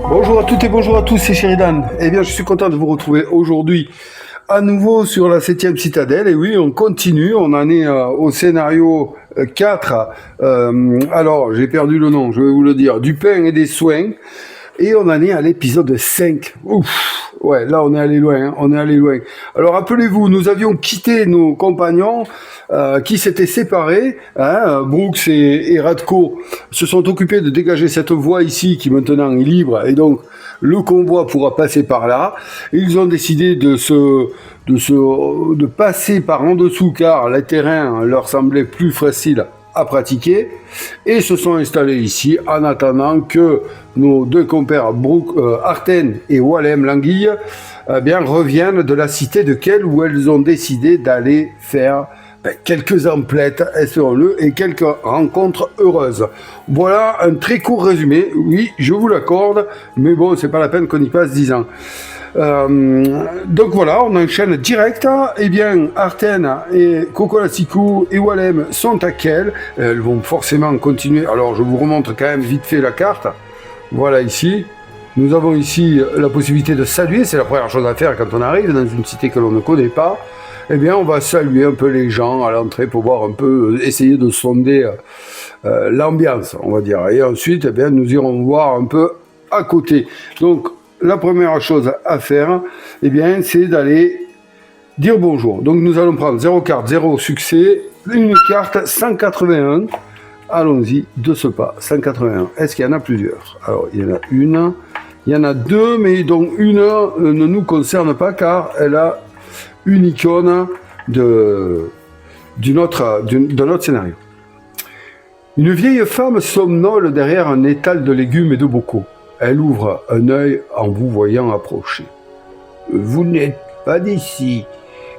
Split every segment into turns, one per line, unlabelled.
Bonjour à toutes et bonjour à tous, c'est Sheridan. Eh bien, je suis content de vous retrouver aujourd'hui à nouveau sur la 7e citadelle. Et oui, on continue, on en est au scénario 4. Alors, j'ai perdu le nom, je vais vous le dire. Du pain et des soins. Et on en est à l'épisode 5. Ouf, ouais, là on est allé loin, hein, on est allé loin. Alors rappelez-vous, nous avions quitté nos compagnons qui s'étaient séparés. Hein, Brooks et Radko se sont occupés de dégager cette voie ici qui maintenant est libre et donc le convoi pourra passer par là. Ils ont décidé de passer par en dessous car le terrain leur semblait plus facile à pratiquer et se sont installés ici en attendant que nos deux compères Arten et Walem Languille reviennent de la cité de Kel où elles ont décidé d'aller faire quelques emplettes, espérons-le, et quelques rencontres heureuses. Voilà un très court résumé, oui, je vous l'accorde, mais bon, c'est pas la peine qu'on y passe 10 ans. Donc voilà, on enchaîne direct. Eh bien, Arten et Kokolasiku et Walem sont à Kel. Elles vont forcément continuer. Alors, je vous remontre quand même vite fait la carte. Voilà ici. Nous avons ici la possibilité de saluer. C'est la première chose à faire quand on arrive dans une cité que l'on ne connaît pas. Eh bien, on va saluer un peu les gens à l'entrée pour voir un peu, essayer de sonder l'ambiance, on va dire. Et ensuite, eh bien, nous irons voir un peu à côté. Donc, la première chose à faire, eh bien, c'est d'aller dire bonjour. Donc, nous allons prendre 0 carte, 0 succès, une carte 181. Allons-y, de ce pas, 181. Est-ce qu'il y en a plusieurs? Alors, il y en a une, il y en a deux, mais dont une ne nous concerne pas car elle a une icône de notre scénario. Une vieille femme somnole derrière un étal de légumes et de bocaux. Elle ouvre un œil en vous voyant approcher. « Vous n'êtes pas d'ici.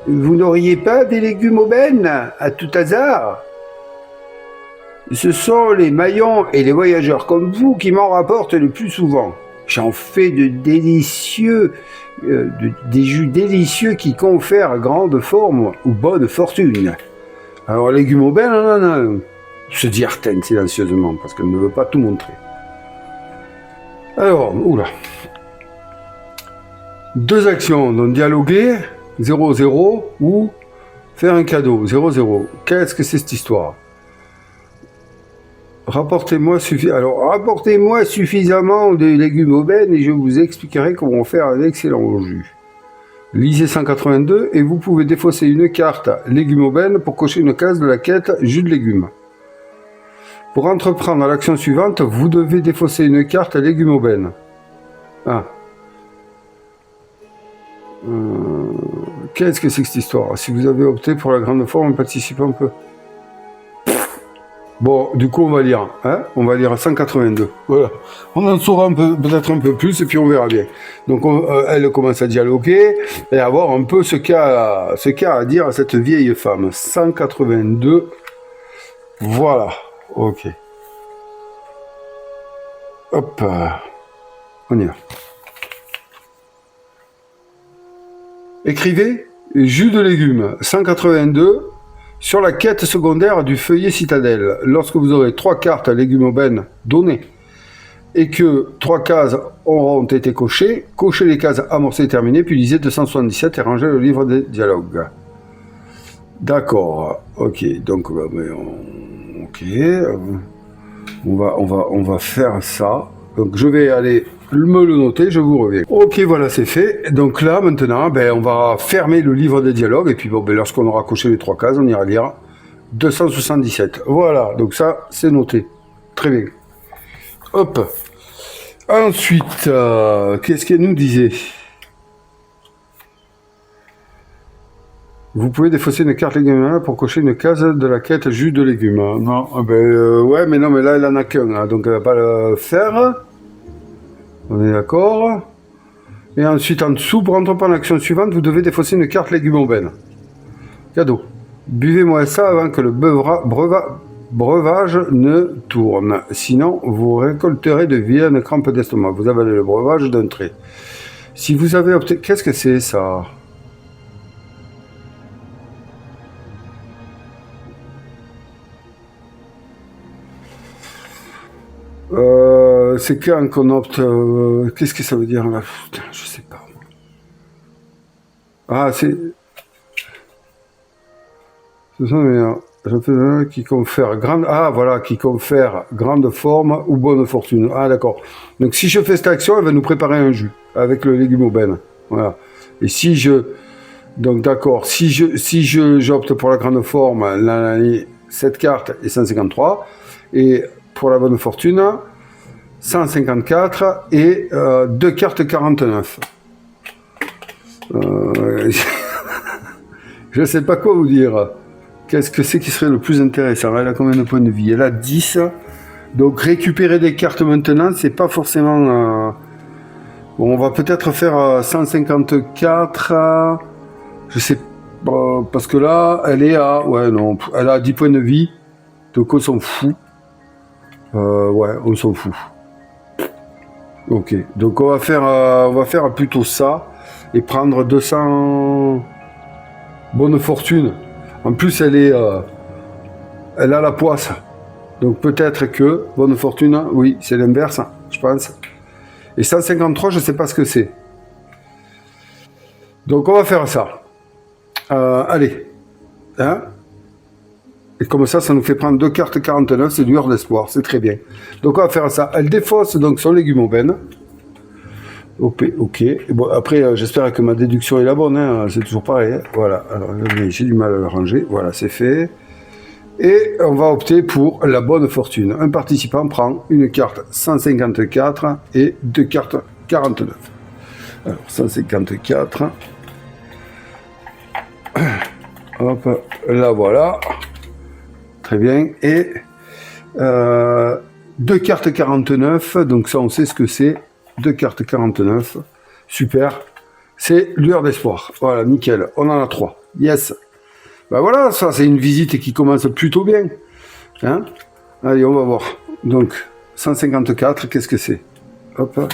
Vous n'auriez pas des légumes aubaines, à tout hasard ?» Ce sont les maillons et les voyageurs comme vous qui m'en rapportent le plus souvent. J'en fais de délicieux, des jus délicieux qui confèrent grande forme ou bonne fortune. Alors, légumes aubaines, non, se dit Arten silencieusement parce qu'elle ne veut pas tout montrer. Alors, oula. Deux actions, donc dialoguer, 0-0, ou faire un cadeau, 0-0. Qu'est-ce que c'est cette histoire? Rapportez-moi suffisamment de légumes aubaines et je vous expliquerai comment faire un excellent jus. Lisez 182 et vous pouvez défausser une carte légumes aubaines pour cocher une case de la quête jus de légumes. Pour entreprendre l'action suivante, vous devez défausser une carte légumes aubaines. Ah. Qu'est-ce que c'est que cette histoire? Si vous avez opté pour la grande forme, participez un peu. Bon, du coup, on va lire. Hein, on va lire 182. Voilà. On en saura peut-être un peu plus et puis on verra bien. Donc, elle commence à dialoguer et à voir un peu ce qu'a à dire à cette vieille femme. 182. Voilà. Ok. Hop. On y va. Écrivez jus de légumes 182 sur la quête secondaire du feuillet citadelle. Lorsque vous aurez 3 cartes légumes aubaines données et que 3 cases auront été cochées, cochez les cases amorcées et terminées, puis lisez 277 et rangez le livre des dialogues. D'accord. Ok. Donc, on va faire ça. Donc, je vais aller me le noter, je vous reviens. Ok, voilà, c'est fait. Donc là, maintenant, on va fermer le livre des dialogues. Et puis, lorsqu'on aura coché les 3 cases, on ira lire 277. Voilà, donc ça, c'est noté. Très bien. Hop. Ensuite, qu'est-ce qu'elle nous disait? Vous pouvez défausser une carte légumes pour cocher une case de la quête jus de légumes. Non, ouais, mais non, mais là, elle en a qu'un, hein, donc elle va pas le faire. On est d'accord. Et ensuite, en dessous, pour entreprendre l'action suivante, vous devez défausser une carte légumes aubaines. Cadeau. Buvez-moi ça avant que le breuvage ne tourne. Sinon, vous récolterez de vilaines crampes d'estomac. Vous avalez le breuvage d'un trait. Si vous avez opté... Qu'est-ce que c'est, ça? c'est quand qu'on opte... qu'est-ce que ça veut dire là? Putain, je sais pas. Ah, c'est... Ce sont qui confèrent grande... Ah, voilà, qui confèrent grande forme ou bonne fortune. Ah, d'accord. Donc, si je fais cette action, elle va nous préparer un jus avec le légume aubaine. Voilà. Et si je... Donc, d'accord. Si j'opte pour la grande forme, cette carte est 153. Et pour la bonne fortune, 154 et 2 cartes 49. Je ne sais pas quoi vous dire. Qu'est-ce que c'est qui serait le plus intéressant? Elle a combien de points de vie? Elle a 10. Donc récupérer des cartes maintenant, c'est pas forcément... Bon, on va peut-être faire 154. Je sais pas. Parce que là, elle est à... Ouais, non. Elle a 10 points de vie. Donc on s'en fout. Ouais, on s'en fout. Ok. Donc on va faire plutôt ça. Et prendre 200... Bonne fortune. En plus, elle a la poisse. Donc peut-être que, bonne fortune, oui, c'est l'inverse, je pense. Et 153, je ne sais pas ce que c'est. Donc on va faire ça. Allez. Hein? Et comme ça, ça nous fait prendre 2 cartes 49, c'est lueur d'espoir, c'est très bien. Donc on va faire ça. Elle défausse donc son légume aubaine. Ok. Bon, après, j'espère que ma déduction est la bonne, hein. C'est toujours pareil. Hein. Voilà, alors j'ai du mal à le ranger. Voilà, c'est fait. Et on va opter pour la bonne fortune. Un participant prend une carte 154 et 2 cartes 49. Alors, 154. Hop, là voilà. Très bien. Et 2 cartes 49, donc ça on sait ce que c'est. 2 cartes 49, super, c'est lueur d'espoir, voilà, nickel, on en a 3, yes, ben voilà, ça c'est une visite qui commence plutôt bien, hein. Allez, on va voir, donc, 154, qu'est-ce que c'est, hop,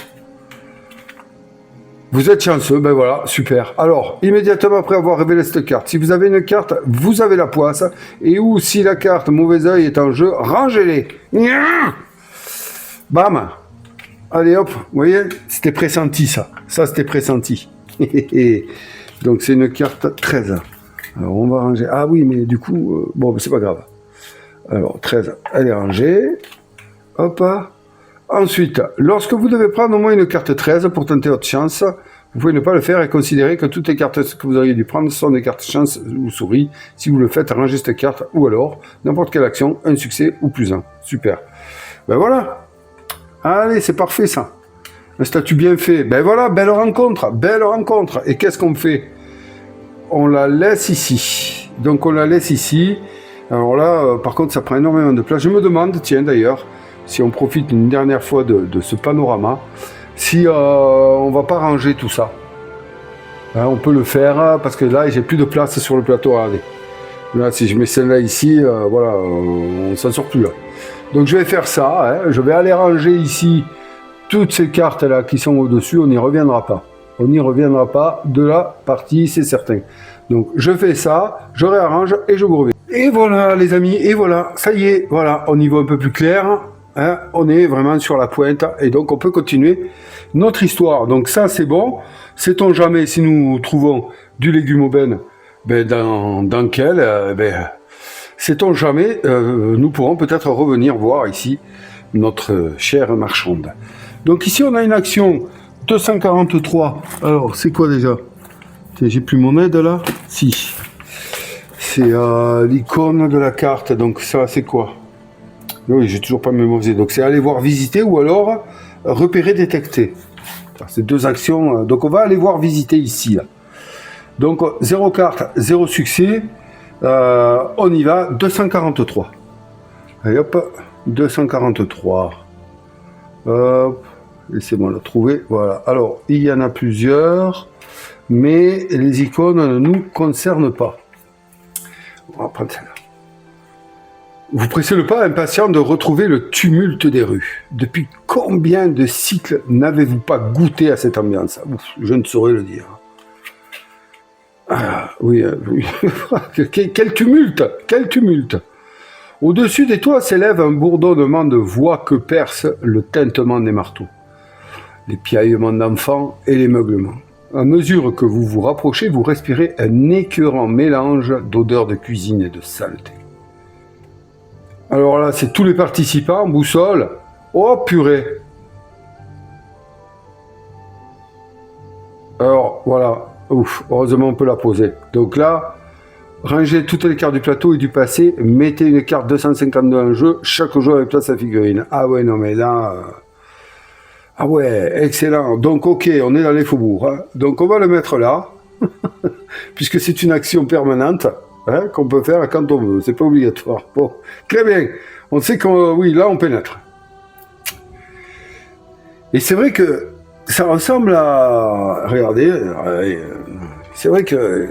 vous êtes chanceux, ben voilà, super, alors, immédiatement après avoir révélé cette carte, si vous avez une carte, vous avez la poisse, et ou si la carte mauvais oeil est en jeu, rangez-les, bam. Allez hop, vous voyez, c'était pressenti ça. Ça, c'était pressenti. Donc, c'est une carte 13. Alors, on va ranger. Ah oui, mais du coup, bon, c'est pas grave. Alors, 13, elle est rangée. Hop. Ensuite, lorsque vous devez prendre au moins une carte 13 pour tenter votre chance, vous pouvez ne pas le faire et considérer que toutes les cartes que vous auriez dû prendre sont des cartes chance ou souris. Si vous le faites, rangez cette carte ou alors, n'importe quelle action, un succès ou plus un. Super. Ben voilà. Allez, c'est parfait ça. Un statut bien fait. Ben voilà, belle rencontre, belle rencontre. Et qu'est-ce qu'on fait? On la laisse ici. Donc on la laisse ici. Alors là, par contre, ça prend énormément de place. Je me demande, tiens d'ailleurs, si on profite une dernière fois de ce panorama, si on va pas ranger tout ça. Hein, on peut le faire, parce que là, j'ai plus de place sur le plateau. Regardez. Là, si je mets celle-là ici, voilà, on s'en sort plus là. Donc je vais faire ça, hein. Je vais aller ranger ici toutes ces cartes-là qui sont au-dessus, on n'y reviendra pas. On n'y reviendra pas de la partie, c'est certain. Donc je fais ça, je réarrange et je vous reviens. Et voilà les amis, et voilà, ça y est, voilà, on y voit un peu plus clair. Hein, on est vraiment sur la pointe et donc on peut continuer notre histoire. Donc ça c'est bon, sait-on jamais si nous trouvons du légume aubaine, ben dans quel, sait-on jamais, nous pourrons peut-être revenir voir ici notre chère marchande. Donc ici on a une action 243. Alors c'est quoi déjà? J'ai plus mon aide là? Si. C'est l'icône de la carte. Donc ça c'est quoi? Oui, j'ai toujours pas mémorisé. Donc c'est aller voir visiter ou alors repérer détecter. C'est 2 actions. Donc on va aller voir visiter ici. Là. Donc 0 carte, 0 succès. On y va, 243. Allez hop, 243. Hop, laissez-moi la trouver. Voilà. Alors, il y en a plusieurs, mais les icônes ne nous concernent pas. On va prendre celle-là. Vous pressez le pas impatient de retrouver le tumulte des rues. Depuis combien de cycles n'avez-vous pas goûté à cette ambiance? Ouf, je ne saurais le dire. Ah, oui, oui. Quel tumulte! Quel tumulte! Au-dessus des toits s'élève un bourdonnement de voix que perce le tintement des marteaux, les piaillements d'enfants et les meuglements. À mesure que vous vous rapprochez, vous respirez un écœurant mélange d'odeurs de cuisine et de saleté. Alors là, c'est tous les participants, boussole. Oh purée! Alors voilà, ouf, heureusement on peut la poser. Donc là, rangez toutes les cartes du plateau et du passé, mettez une carte 252 en jeu, chaque joueur avec place sa figurine. Ah ouais, non mais là... Ah ouais, excellent. Donc ok, on est dans les faubourgs. Hein. Donc on va le mettre là, puisque c'est une action permanente hein, qu'on peut faire quand on veut, c'est pas obligatoire. Bon, très bien. On sait qu'on... Oui, là on pénètre. Et c'est vrai que ça ressemble à... Regardez, c'est vrai que...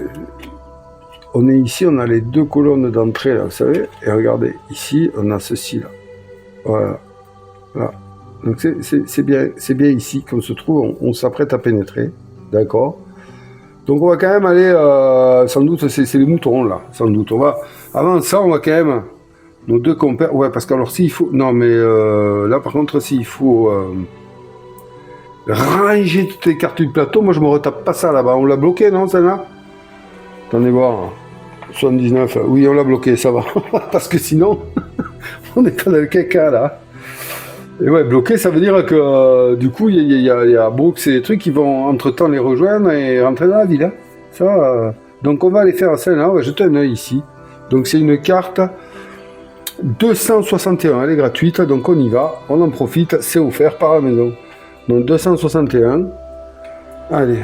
On est ici, on a les deux colonnes d'entrée là, vous savez. Et regardez, ici, on a ceci là. Voilà. Là. Donc c'est bien ici qu'on se trouve, on s'apprête à pénétrer, d'accord. Donc on va quand même aller, sans doute, c'est les moutons là, sans doute. Avant ça, on va quand même, nos deux compères, ouais, parce que alors s'il faut, non mais là par contre, s'il faut ranger toutes les cartes du plateau, moi je me retape pas ça là-bas. On l'a bloqué, non, celle-là? Attendez voir, 79, oui on l'a bloqué, ça va, parce que sinon, on est pas dans le caca là. Et ouais, bloqué, ça veut dire que du coup, il y a Brooks et des trucs qui vont entre-temps les rejoindre et rentrer dans la ville. Hein. Ça, donc on va aller faire celle-là, on va jeter un œil ici. Donc c'est une carte 261, elle est gratuite, donc on y va, on en profite, c'est offert par la maison. Donc 261, allez.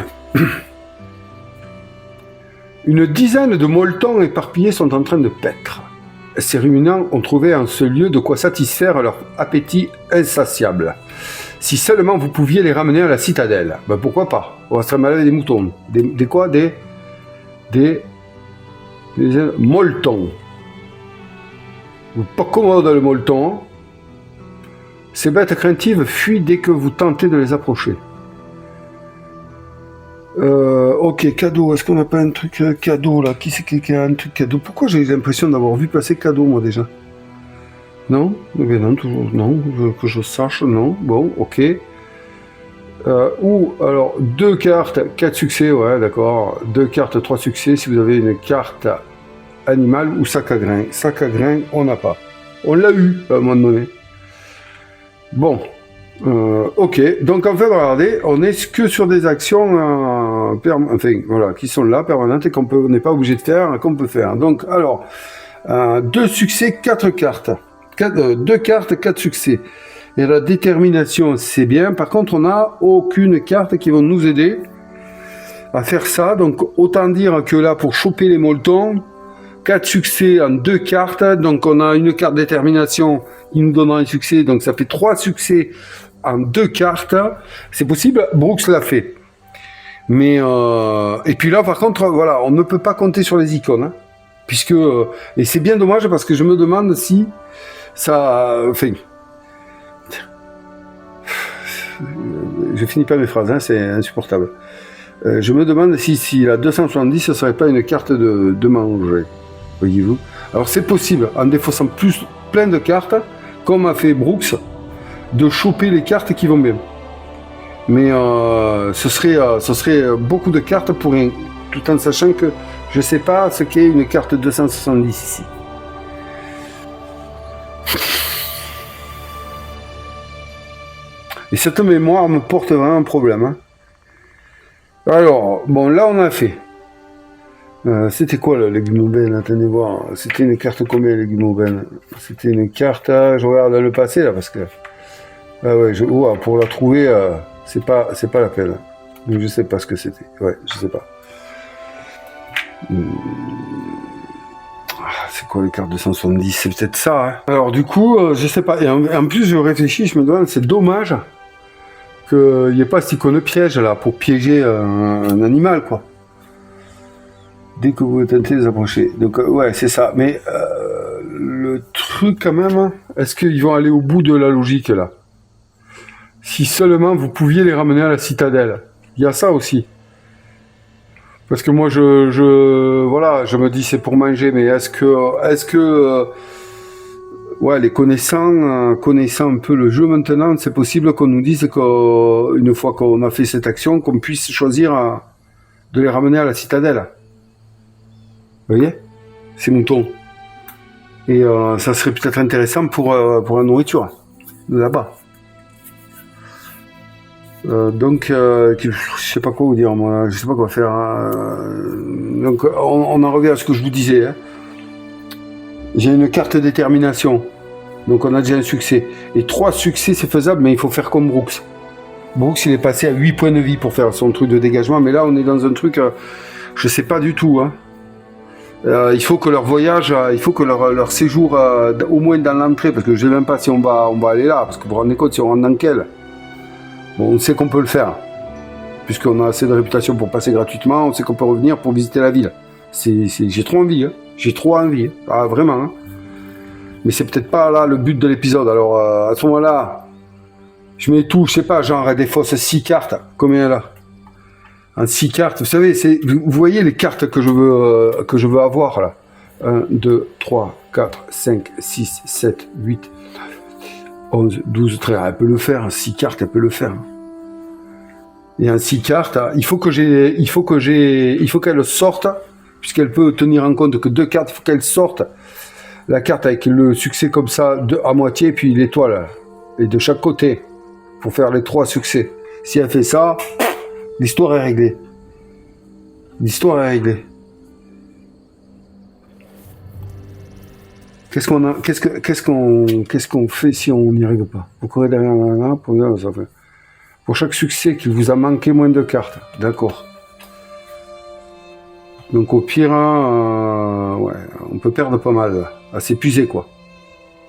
Une dizaine de molletons éparpillés sont en train de paître. Ces ruminants ont trouvé en ce lieu de quoi satisfaire leur appétit insatiable. Si seulement vous pouviez les ramener à la citadelle, ben pourquoi pas? On va se ramener des moutons. Des quoi? Des molletons. Pas commode le molleton. Ces bêtes craintives fuient dès que vous tentez de les approcher. Ok, cadeau, est-ce qu'on n'a pas un truc cadeau là? Qui c'est qui a un truc cadeau? Pourquoi j'ai l'impression d'avoir vu passer cadeau moi déjà? Non? Mais non, toujours non, que je sache, non. Bon, ok. Ou alors 2 cartes, 4 succès, ouais d'accord. 2 cartes, 3 succès si vous avez une carte animale ou sac à grains. Sac à grains, on n'a pas. On l'a eu à un moment donné. Bon. Ok, donc en fait, regardez, on est que sur des actions voilà, qui sont là, permanentes, et qu'on n'est pas obligé de faire, qu'on peut faire. Donc, alors, 2 succès, 4 cartes. 2 cartes, 4 succès. Et la détermination, c'est bien. Par contre, on n'a aucune carte qui va nous aider à faire ça. Donc, autant dire que là, pour choper les molletons, 4 succès en 2 cartes. Donc, on a une carte détermination qui nous donnera un succès. Donc, ça fait 3 succès en 2 cartes. C'est possible, Brooks l'a fait. Mais, et puis là, par contre, voilà, on ne peut pas compter sur les icônes. Hein, puisque, et c'est bien dommage parce que je me demande si ça... Enfin, je finis pas mes phrases, hein, c'est insupportable. Je me demande si la 270, ce serait pas une carte de manger. Voyez-vous. Alors c'est possible, en défaussant plein de cartes, comme a fait Brooks, de choper les cartes qui vont bien. Mais ce serait beaucoup de cartes pour rien, tout en sachant que je ne sais pas ce qu'est une carte 270 ici. Et cette mémoire me porte vraiment un problème. Hein. Alors, bon, là on a fait. C'était quoi le Legnoben? Attendez voir. C'était une carte combien le Legnoben? C'était une carte, je regarde dans le passé là parce que. Ah ouais, pour la trouver, c'est pas la peine. Donc je sais pas ce que c'était. Ouais, je sais pas. C'est quoi les cartes 270? C'est peut-être ça. Hein. Alors du coup, je sais pas. Et en plus, je réfléchis, je me demande, c'est dommage qu'il n'y ait pas cette icône piège là pour piéger un animal quoi. Dès que vous tentez de les approcher. Donc ouais, c'est ça. Mais le truc quand même, est-ce qu'ils vont aller au bout de la logique là? Si seulement vous pouviez les ramener à la citadelle. Il y a ça aussi. Parce que moi, voilà, je me dis c'est pour manger, mais est-ce que Ouais, les connaissant un peu le jeu maintenant, c'est possible qu'on nous dise qu'une fois qu'on a fait cette action, qu'on puisse choisir de les ramener à la citadelle. Vous voyez? Ces moutons. Et ça serait peut-être intéressant pour la nourriture, de là-bas. Donc, je sais pas quoi vous dire, moi, je sais pas quoi faire. Donc, on en revient à ce que je vous disais. Hein. J'ai une carte détermination. Donc on a déjà un succès. Et 3 succès, c'est faisable, mais il faut faire comme Brooks. Brooks, il est passé à 8 points de vie pour faire son truc de dégagement, mais là, on est dans un truc, je sais pas du tout. Hein. Il faut que leur voyage, il faut que leur séjour, au moins dans l'entrée, parce que je sais même pas si on va aller là, parce que vous vous rendez compte, si on rentre dans quel, bon, on sait qu'on peut le faire, puisqu'on a assez de réputation pour passer gratuitement, on sait qu'on peut revenir pour visiter la ville. J'ai trop envie, hein. J'ai trop envie, hein. Ah, vraiment. Hein. Mais c'est peut-être pas là le but de l'épisode. Alors à ce moment-là, je mets tout, je sais pas, genre des fausses 6 cartes. Combien là? En 6 cartes, vous savez, vous voyez les cartes que je veux avoir là. 1, 2, 3, 4, 5, 6, 7, 8, 11, 12, 13. Elle peut le faire, 6 cartes, elle peut le faire. Et en 6 cartes, il faut qu'elle sorte, puisqu'elle peut tenir en compte que 2 cartes, il faut qu'elle sorte. La carte avec le succès comme ça, à moitié, puis l'étoile. Et de chaque côté, pour faire les 3 succès. Si elle fait ça, l'histoire est réglée. L'histoire est réglée. Qu'est-ce qu'on fait si on n'y arrive pas? Vous courez derrière pour chaque succès qu'il vous a manqué moins de cartes. D'accord. Donc au pire, ouais, on peut perdre pas mal. À s'épuiser, quoi.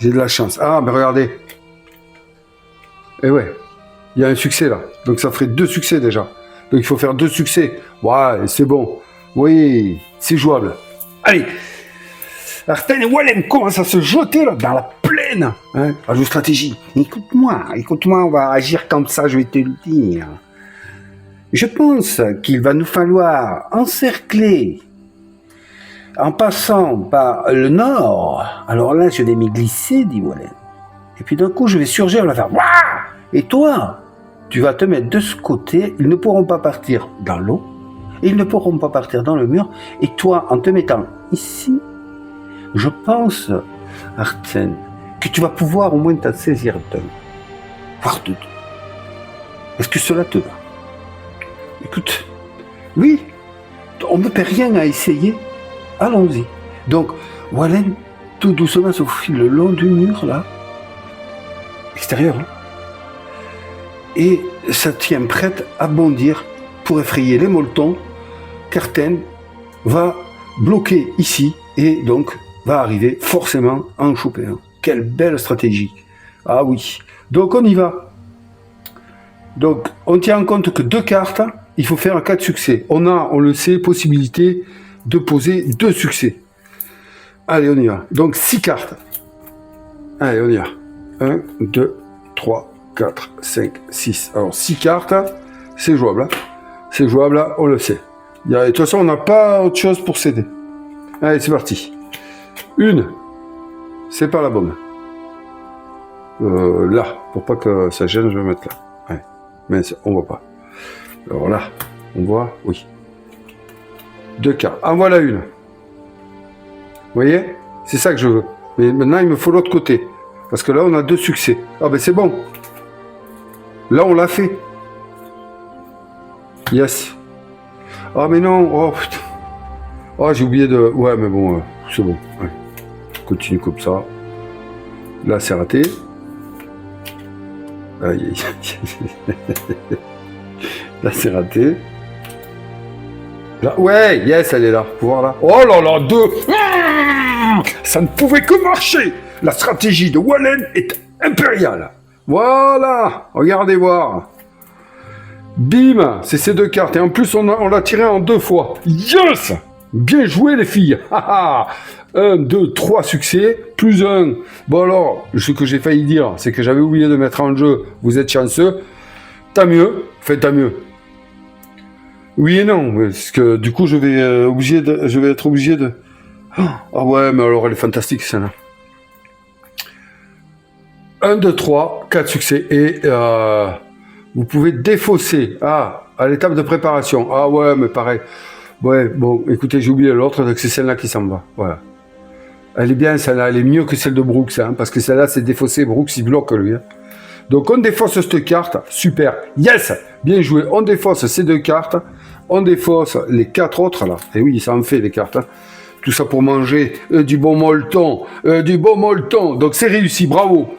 J'ai de la chance. Ah, ben regardez. Et ouais, il y a un succès là. Donc ça ferait 2 succès déjà. Donc il faut faire 2 succès. Ouais, c'est bon. Oui, c'est jouable. Allez. Arten et Wallen commencent à se jeter là, dans la plaine. Hein, à jouer stratégie. Écoute-moi, on va agir comme ça, je vais te le dire. Je pense qu'il va nous falloir encercler en passant par le nord. Alors là, je vais m'y glisser, dit Wallen. Et puis d'un coup, je vais surgir, je vais faire Wouah! Et toi, tu vas te mettre de ce côté. Ils ne pourront pas partir dans l'eau. Ils ne pourront pas partir dans le mur. Et toi, en te mettant ici, je pense, Arten, que tu vas pouvoir au moins t'en saisir d'un. Voire de 2. Est-ce que cela te va? Écoute, oui, on ne perd rien à essayer. Allons-y. Donc, Wallen, tout doucement, se faufile le long du mur, là, extérieur, hein, et ça tient prête à bondir pour effrayer les molletons qu'Arten va bloquer ici, et donc va arriver forcément à en choper un. Quelle belle stratégie. Ah oui. Donc, on y va. Donc, on tient en compte que 2 cartes, il faut faire 4 succès. On a, on le sait, possibilité de poser 2 succès. Allez, on y va. Donc, 6 cartes. Allez, on y va. 1, 2, 3, 4, 5, 6. Alors, 6 cartes, c'est jouable. Hein. C'est jouable, on le sait. De toute façon, on n'a pas autre chose pour s'aider. Allez, c'est parti. 1. C'est pas la bonne. Là, pour pas que ça gêne, je vais mettre là. Ouais. Mais on voit pas. Alors là, on voit, oui. 2 cartes. En voilà une. Vous voyez? C'est ça que je veux. Mais maintenant, il me faut l'autre côté. Parce que là, on a 2 succès. Ah ben c'est bon. Là, on l'a fait. Yes. Ah mais non. Oh putain. Oh, j'ai oublié de... Ouais, mais bon, c'est bon. Ouais. Continue comme ça. Là, c'est raté. Aïe, aïe. Là, c'est raté. Là, ouais, yes, elle est là. Faut voir là. Oh là là, 2. Ça ne pouvait que marcher. La stratégie de Wallen est impériale. Voilà. Regardez voir. Bim, c'est ces 2 cartes. Et en plus, on l'a tiré en 2 fois. Yes. Bien joué, les filles. 1, 2, 3 succès, plus 1. Bon alors, ce que j'ai failli dire, c'est que j'avais oublié de mettre en jeu. Vous êtes chanceux. Tant mieux. Faites tant mieux. Oui et non, parce que du coup je vais être obligé de... Ah ouais, mais alors elle est fantastique celle-là. 1, 2, 3, 4 succès. Et vous pouvez défausser. Ah, à l'étape de préparation. Ah ouais, mais pareil. Ouais, bon, écoutez, j'ai oublié l'autre, donc c'est celle-là qui s'en va. Voilà. Elle est bien, celle-là. Elle est mieux que celle de Brooks, hein, parce que celle-là, c'est défaussé. Brooks, il bloque, lui. Hein. Donc, on défausse cette carte. Super. Yes! Bien joué. On défausse ces 2 cartes. On défausse les 4 autres, là. Et oui, ça en fait, les cartes. Hein. Tout ça pour manger du bon molleton. Du bon molleton. Donc, c'est réussi. Bravo.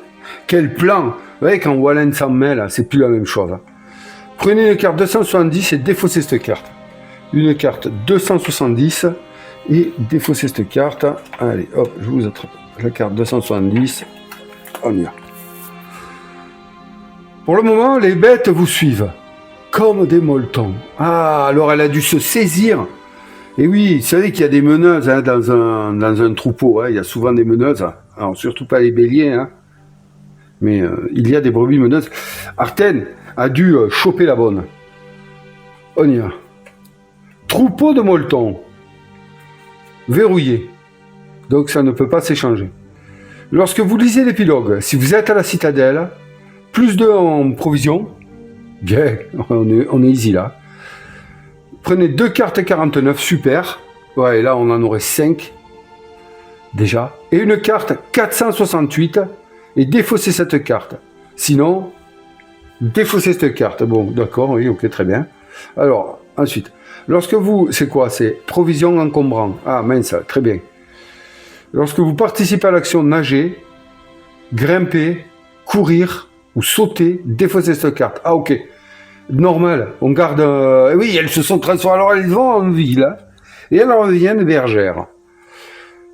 Quel plan. Vous voyez, quand Wallen s'en met, là, c'est plus la même chose. Hein. Prenez une carte 270 et défaussez cette carte. Une carte 270 et défaussez cette carte. Allez, hop, je vous attrape. La carte 270. On y va. Pour le moment, les bêtes vous suivent. Comme des molletons. Ah, alors elle a dû se saisir. Et oui, vous savez qu'il y a des meneuses hein, dans un troupeau. Hein. Il y a souvent des meneuses. Alors, surtout pas les béliers. Hein. Mais il y a des brebis meneuses. Artène a dû choper la bonne. On y va. Troupeau de molletons. Verrouillé. Donc ça ne peut pas s'échanger. Lorsque vous lisez l'épilogue, si vous êtes à la citadelle, plus 2 en provision. Bien, on est easy là. Prenez 2 cartes 49, super. Ouais, et là on en aurait 5. Déjà. Et une carte 468. Et défaussez cette carte. Sinon, défaussez cette carte. Bon, d'accord, oui, ok, très bien. Alors, ensuite, lorsque vous... C'est quoi? C'est provision encombrant. Ah, mince, très bien. Lorsque vous participez à l'action nager, grimper, courir ou sauter, défaussez cette carte. Ah, ok. Normal, on garde... Oui, elles se sont transformées. Alors, elles vont en ville. Hein, et elles reviennent bergères.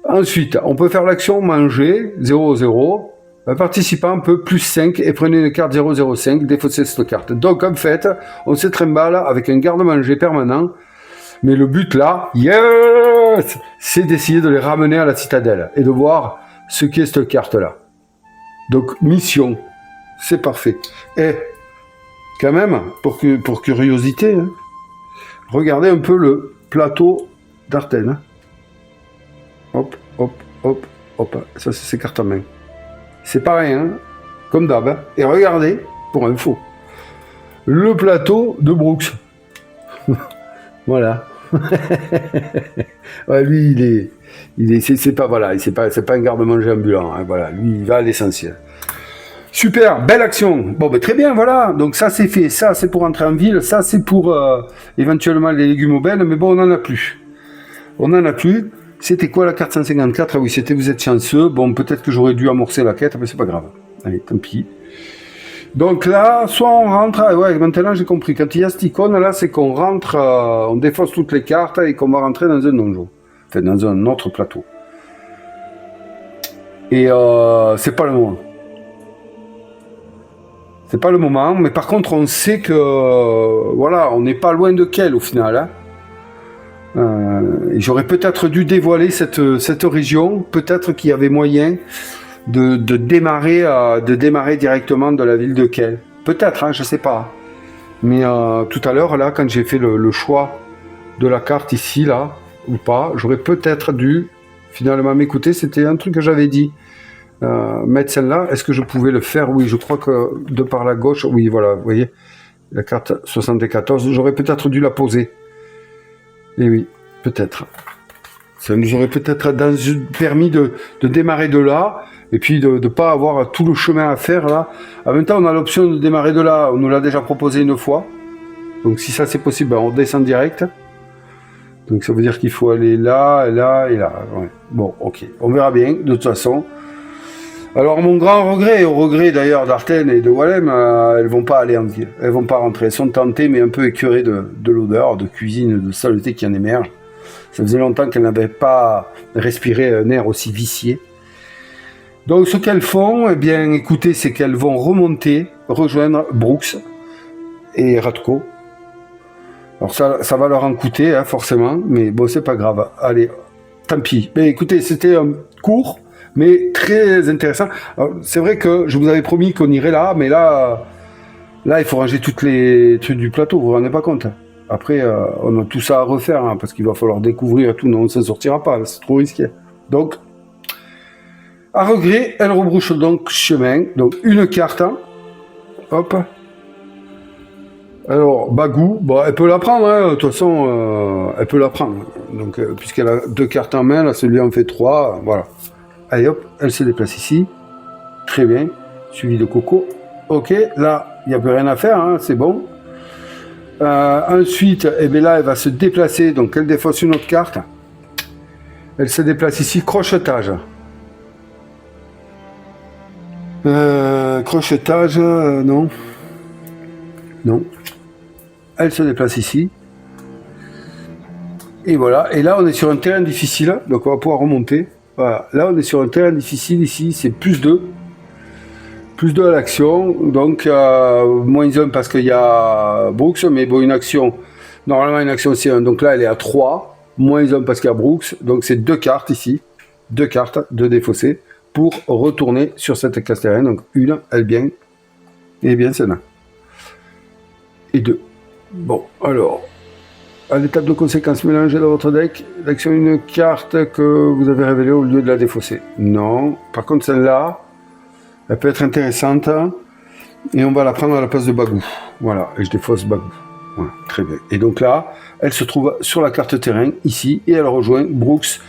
Ensuite, on peut faire l'action manger, 0-0. Un participant peut plus 5 et prenez une carte 005, défaussez cette carte. Donc en fait, on se trimballe avec un garde-manger permanent, mais le but là, yes, c'est d'essayer de les ramener à la citadelle et de voir ce qu'est cette carte-là. Donc mission, c'est parfait. Et quand même, pour curiosité, hein, regardez un peu le plateau d'Artène. Hein. Hop, hop, hop, hop, ça c'est ses cartes en main. C'est pareil, hein, comme d'hab. Hein. Et regardez, pour info, le plateau de Brooks. Voilà. Ouais, lui, c'est pas, voilà, c'est pas un garde-manger ambulant. Hein, voilà, lui, il va à l'essentiel. Super, belle action. Bon, ben très bien, voilà. Donc ça, c'est fait. Ça, c'est pour entrer en ville. Ça, c'est pour éventuellement les légumes au bel. Mais bon, on n'en a plus. On n'en a plus. C'était quoi la carte 154? Ah oui, c'était vous êtes chanceux. Bon, peut-être que j'aurais dû amorcer la quête, mais c'est pas grave. Allez, tant pis. Donc là, soit on rentre... Ouais, maintenant j'ai compris. Quand il y a cette icône, là, c'est qu'on rentre... on défausse toutes les cartes et qu'on va rentrer dans un donjon. Enfin, dans un autre plateau. Et c'est pas le moment. C'est pas le moment, mais par contre, on sait que... voilà, on n'est pas loin de quel, au final, hein. J'aurais peut-être dû dévoiler cette région, peut-être qu'il y avait moyen de démarrer directement de la ville de Kel. Peut-être, hein, je sais pas. Mais tout à l'heure, là, quand j'ai fait le choix de la carte ici, là, ou pas, j'aurais peut-être dû finalement m'écouter. C'était un truc que j'avais dit. Mettre celle-là, est-ce que je pouvais le faire? Oui, je crois que de par la gauche, oui, voilà, vous voyez, la carte 74, j'aurais peut-être dû la poser. Et oui, peut-être. Ça nous aurait peut-être permis de démarrer de là, et puis de ne pas avoir tout le chemin à faire là. En même temps, on a l'option de démarrer de là, on nous l'a déjà proposé une fois. Donc si ça c'est possible, ben, on descend direct. Donc ça veut dire qu'il faut aller là, là et là. Ouais. Bon, ok, on verra bien, de toute façon. Alors mon grand regret, au regret d'ailleurs d'Artène et de Walem, elles vont pas aller en ville, elles vont pas rentrer, elles sont tentées mais un peu écœurées de l'odeur, de cuisine, de saleté qui en émerge. Ça faisait longtemps qu'elles n'avaient pas respiré un air aussi vicié. Donc ce qu'elles font, eh bien écoutez, c'est qu'elles vont remonter, rejoindre Brooks et Radko. Alors ça va leur en coûter, hein, forcément, mais bon c'est pas grave, allez, tant pis. Mais écoutez, c'était un court, mais très intéressant. C'est vrai que je vous avais promis qu'on irait là, mais là, il faut ranger toutes les trucs du plateau, vous vous rendez pas compte. Après, on a tout ça à refaire, hein, parce qu'il va falloir découvrir tout, non, on ne s'en sortira pas, c'est trop risqué. Donc, À regret, elle rebrouche donc chemin. Donc une carte. Hop. Alors, Bagou, bon, elle peut la prendre, hein, de toute façon, elle peut la prendre. Donc, puisqu'elle a 2 cartes en main, là, celui-là en fait 3, voilà. Allez hop, elle se déplace ici. Très bien. Suivi de Coco. Ok, là, il n'y a plus rien à faire, hein, c'est bon. Ensuite, eh bien là, elle va se déplacer, donc elle défausse une autre carte. Elle se déplace ici, crochetage. Crochetage, non. Non. Elle se déplace ici. Et voilà. Et là, on est sur un terrain difficile. Donc, on va pouvoir remonter. Voilà. Là, on est sur un terrain difficile ici. C'est plus 2. Plus 2 à l'action. Donc, moins 1 parce qu'il y a Brooks. Mais bon, une action. Normalement, une action, c'est 1. Donc là, elle est à 3. Moins 1 parce qu'il y a Brooks. Donc, c'est 2 cartes ici. 2 cartes de défaussé pour retourner sur cette case terrain. Donc, une, elle bien. Et bien, c'est là. Et 2. Bon, alors, à l'étape de conséquence, mélangez dans votre deck l'action une carte que vous avez révélée au lieu de la défausser. Non. Par contre, celle-là, elle peut être intéressante. Et on va la prendre à la place de Bagou. Voilà, et je défausse Bagou. Voilà, très bien. Et donc là, elle se trouve sur la carte terrain, ici, et elle rejoint Brooks.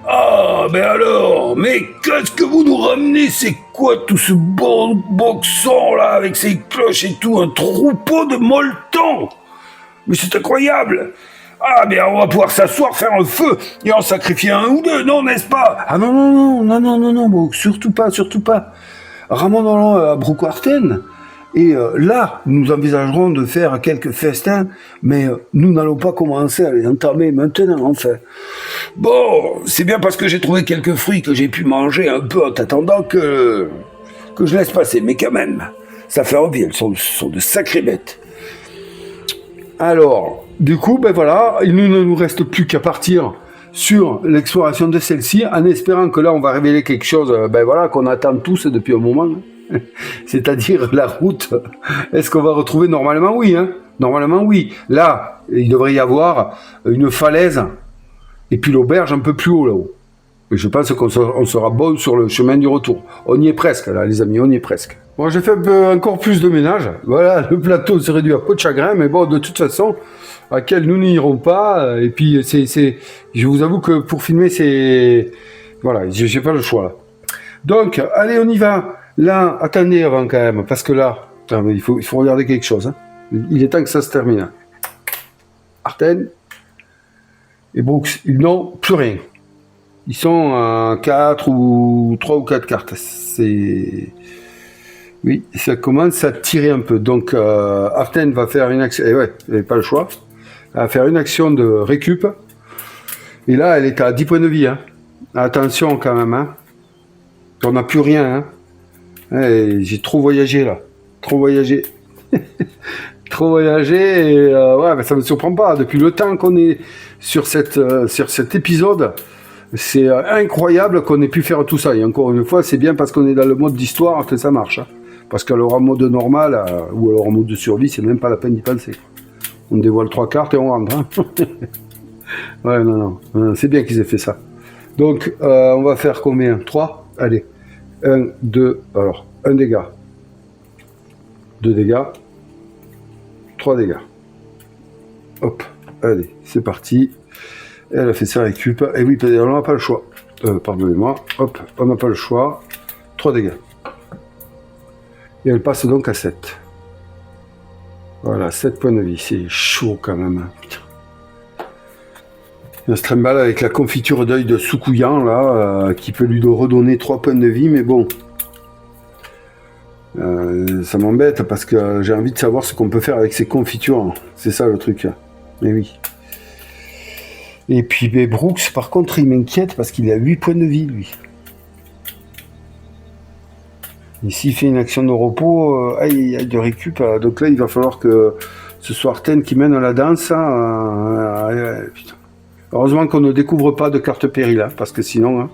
Ah, mais alors, mais qu'est-ce que vous nous ramenez? C'est quoi tout ce bon boxon là, avec ses cloches et tout? Un troupeau de molletons? Mais c'est incroyable! Ah, mais on va pouvoir s'asseoir, faire un feu, et en sacrifier un ou deux, non, n'est-ce pas? Ah non, non, non, non, non, non, non, bon, surtout pas, surtout pas. Ramenons-le à Brooke-Warten. Et là, nous envisagerons de faire quelques festins, mais nous n'allons pas commencer à les entamer maintenant, enfin. Bon, c'est bien parce que j'ai trouvé quelques fruits que j'ai pu manger un peu en attendant que je laisse passer, mais quand même, ça fait envie, elles sont de sacrées bêtes. Alors, du coup, ben voilà, il ne nous reste plus qu'à partir sur l'exploration de celle-ci, en espérant que là, on va révéler quelque chose, ben voilà, qu'on attend tous depuis un moment. C'est-à-dire la route. Est-ce qu'on va retrouver normalement? Oui, hein. Normalement, oui. Là, il devrait y avoir une falaise et puis l'auberge un peu plus haut là-haut. Et je pense qu'on sera bon sur le chemin du retour. On y est presque, là, les amis, on y est presque. Bon, j'ai fait encore plus de ménage. Voilà, le plateau s'est réduit à peau de chagrin, mais bon, de toute façon, à quel nous n'irons pas. Et puis, je vous avoue que pour filmer, c'est... Voilà, j'ai pas le choix, là. Donc, allez, on y va. Là, attendez avant quand même, parce que là, il faut regarder quelque chose. Hein. Il est temps que ça se termine. Arten et Brooks, ils n'ont plus rien. Ils sont à 4 ou 3 ou 4 cartes. Oui, ça commence à tirer un peu. Donc, Arten va faire une action. Et ouais, il n'avait pas le choix. Elle va faire une action de récup. Et là, elle est à 10 points de vie. Hein. Attention quand même. Hein. On n'a plus rien. Hein. Hey, j'ai trop voyagé là, trop voyagé, trop voyagé et ouais, ben, ça me surprend pas. Depuis le temps qu'on est sur cet épisode, c'est incroyable qu'on ait pu faire tout ça. Et encore une fois, c'est bien parce qu'on est dans le mode d'histoire que ça marche. Hein. Parce qu'alors en mode normal ou alors en mode de survie, c'est même pas la peine d'y penser. On dévoile 3 cartes et on rentre. Hein. Ouais, non, c'est bien qu'ils aient fait ça. Donc, on va faire combien? 3? Allez. 1, 2, alors, 1 dégât, 2 dégâts, 3 dégâts. Hop, allez, c'est parti. Elle a fait sa récup. Et oui, on n'a pas le choix. Pardonnez-moi. Hop, on n'a pas le choix. 3 dégâts. Et elle passe donc à 7. Voilà, 7 points de vie. C'est chaud quand même. Putain. Un Strembal avec la confiture d'œil de Soukouyan, là, qui peut lui redonner 3 points de vie, mais bon. Ça m'embête parce que j'ai envie de savoir ce qu'on peut faire avec ces confitures. C'est ça le truc. Mais oui. Et puis Brooks, par contre, il m'inquiète parce qu'il a 8 points de vie, lui. Et s'il fait une action de repos, de récup, donc là, il va falloir que ce soit Arten qui mène la danse. Putain. Heureusement qu'on ne découvre pas de cartes péril, hein, parce que sinon... Hein,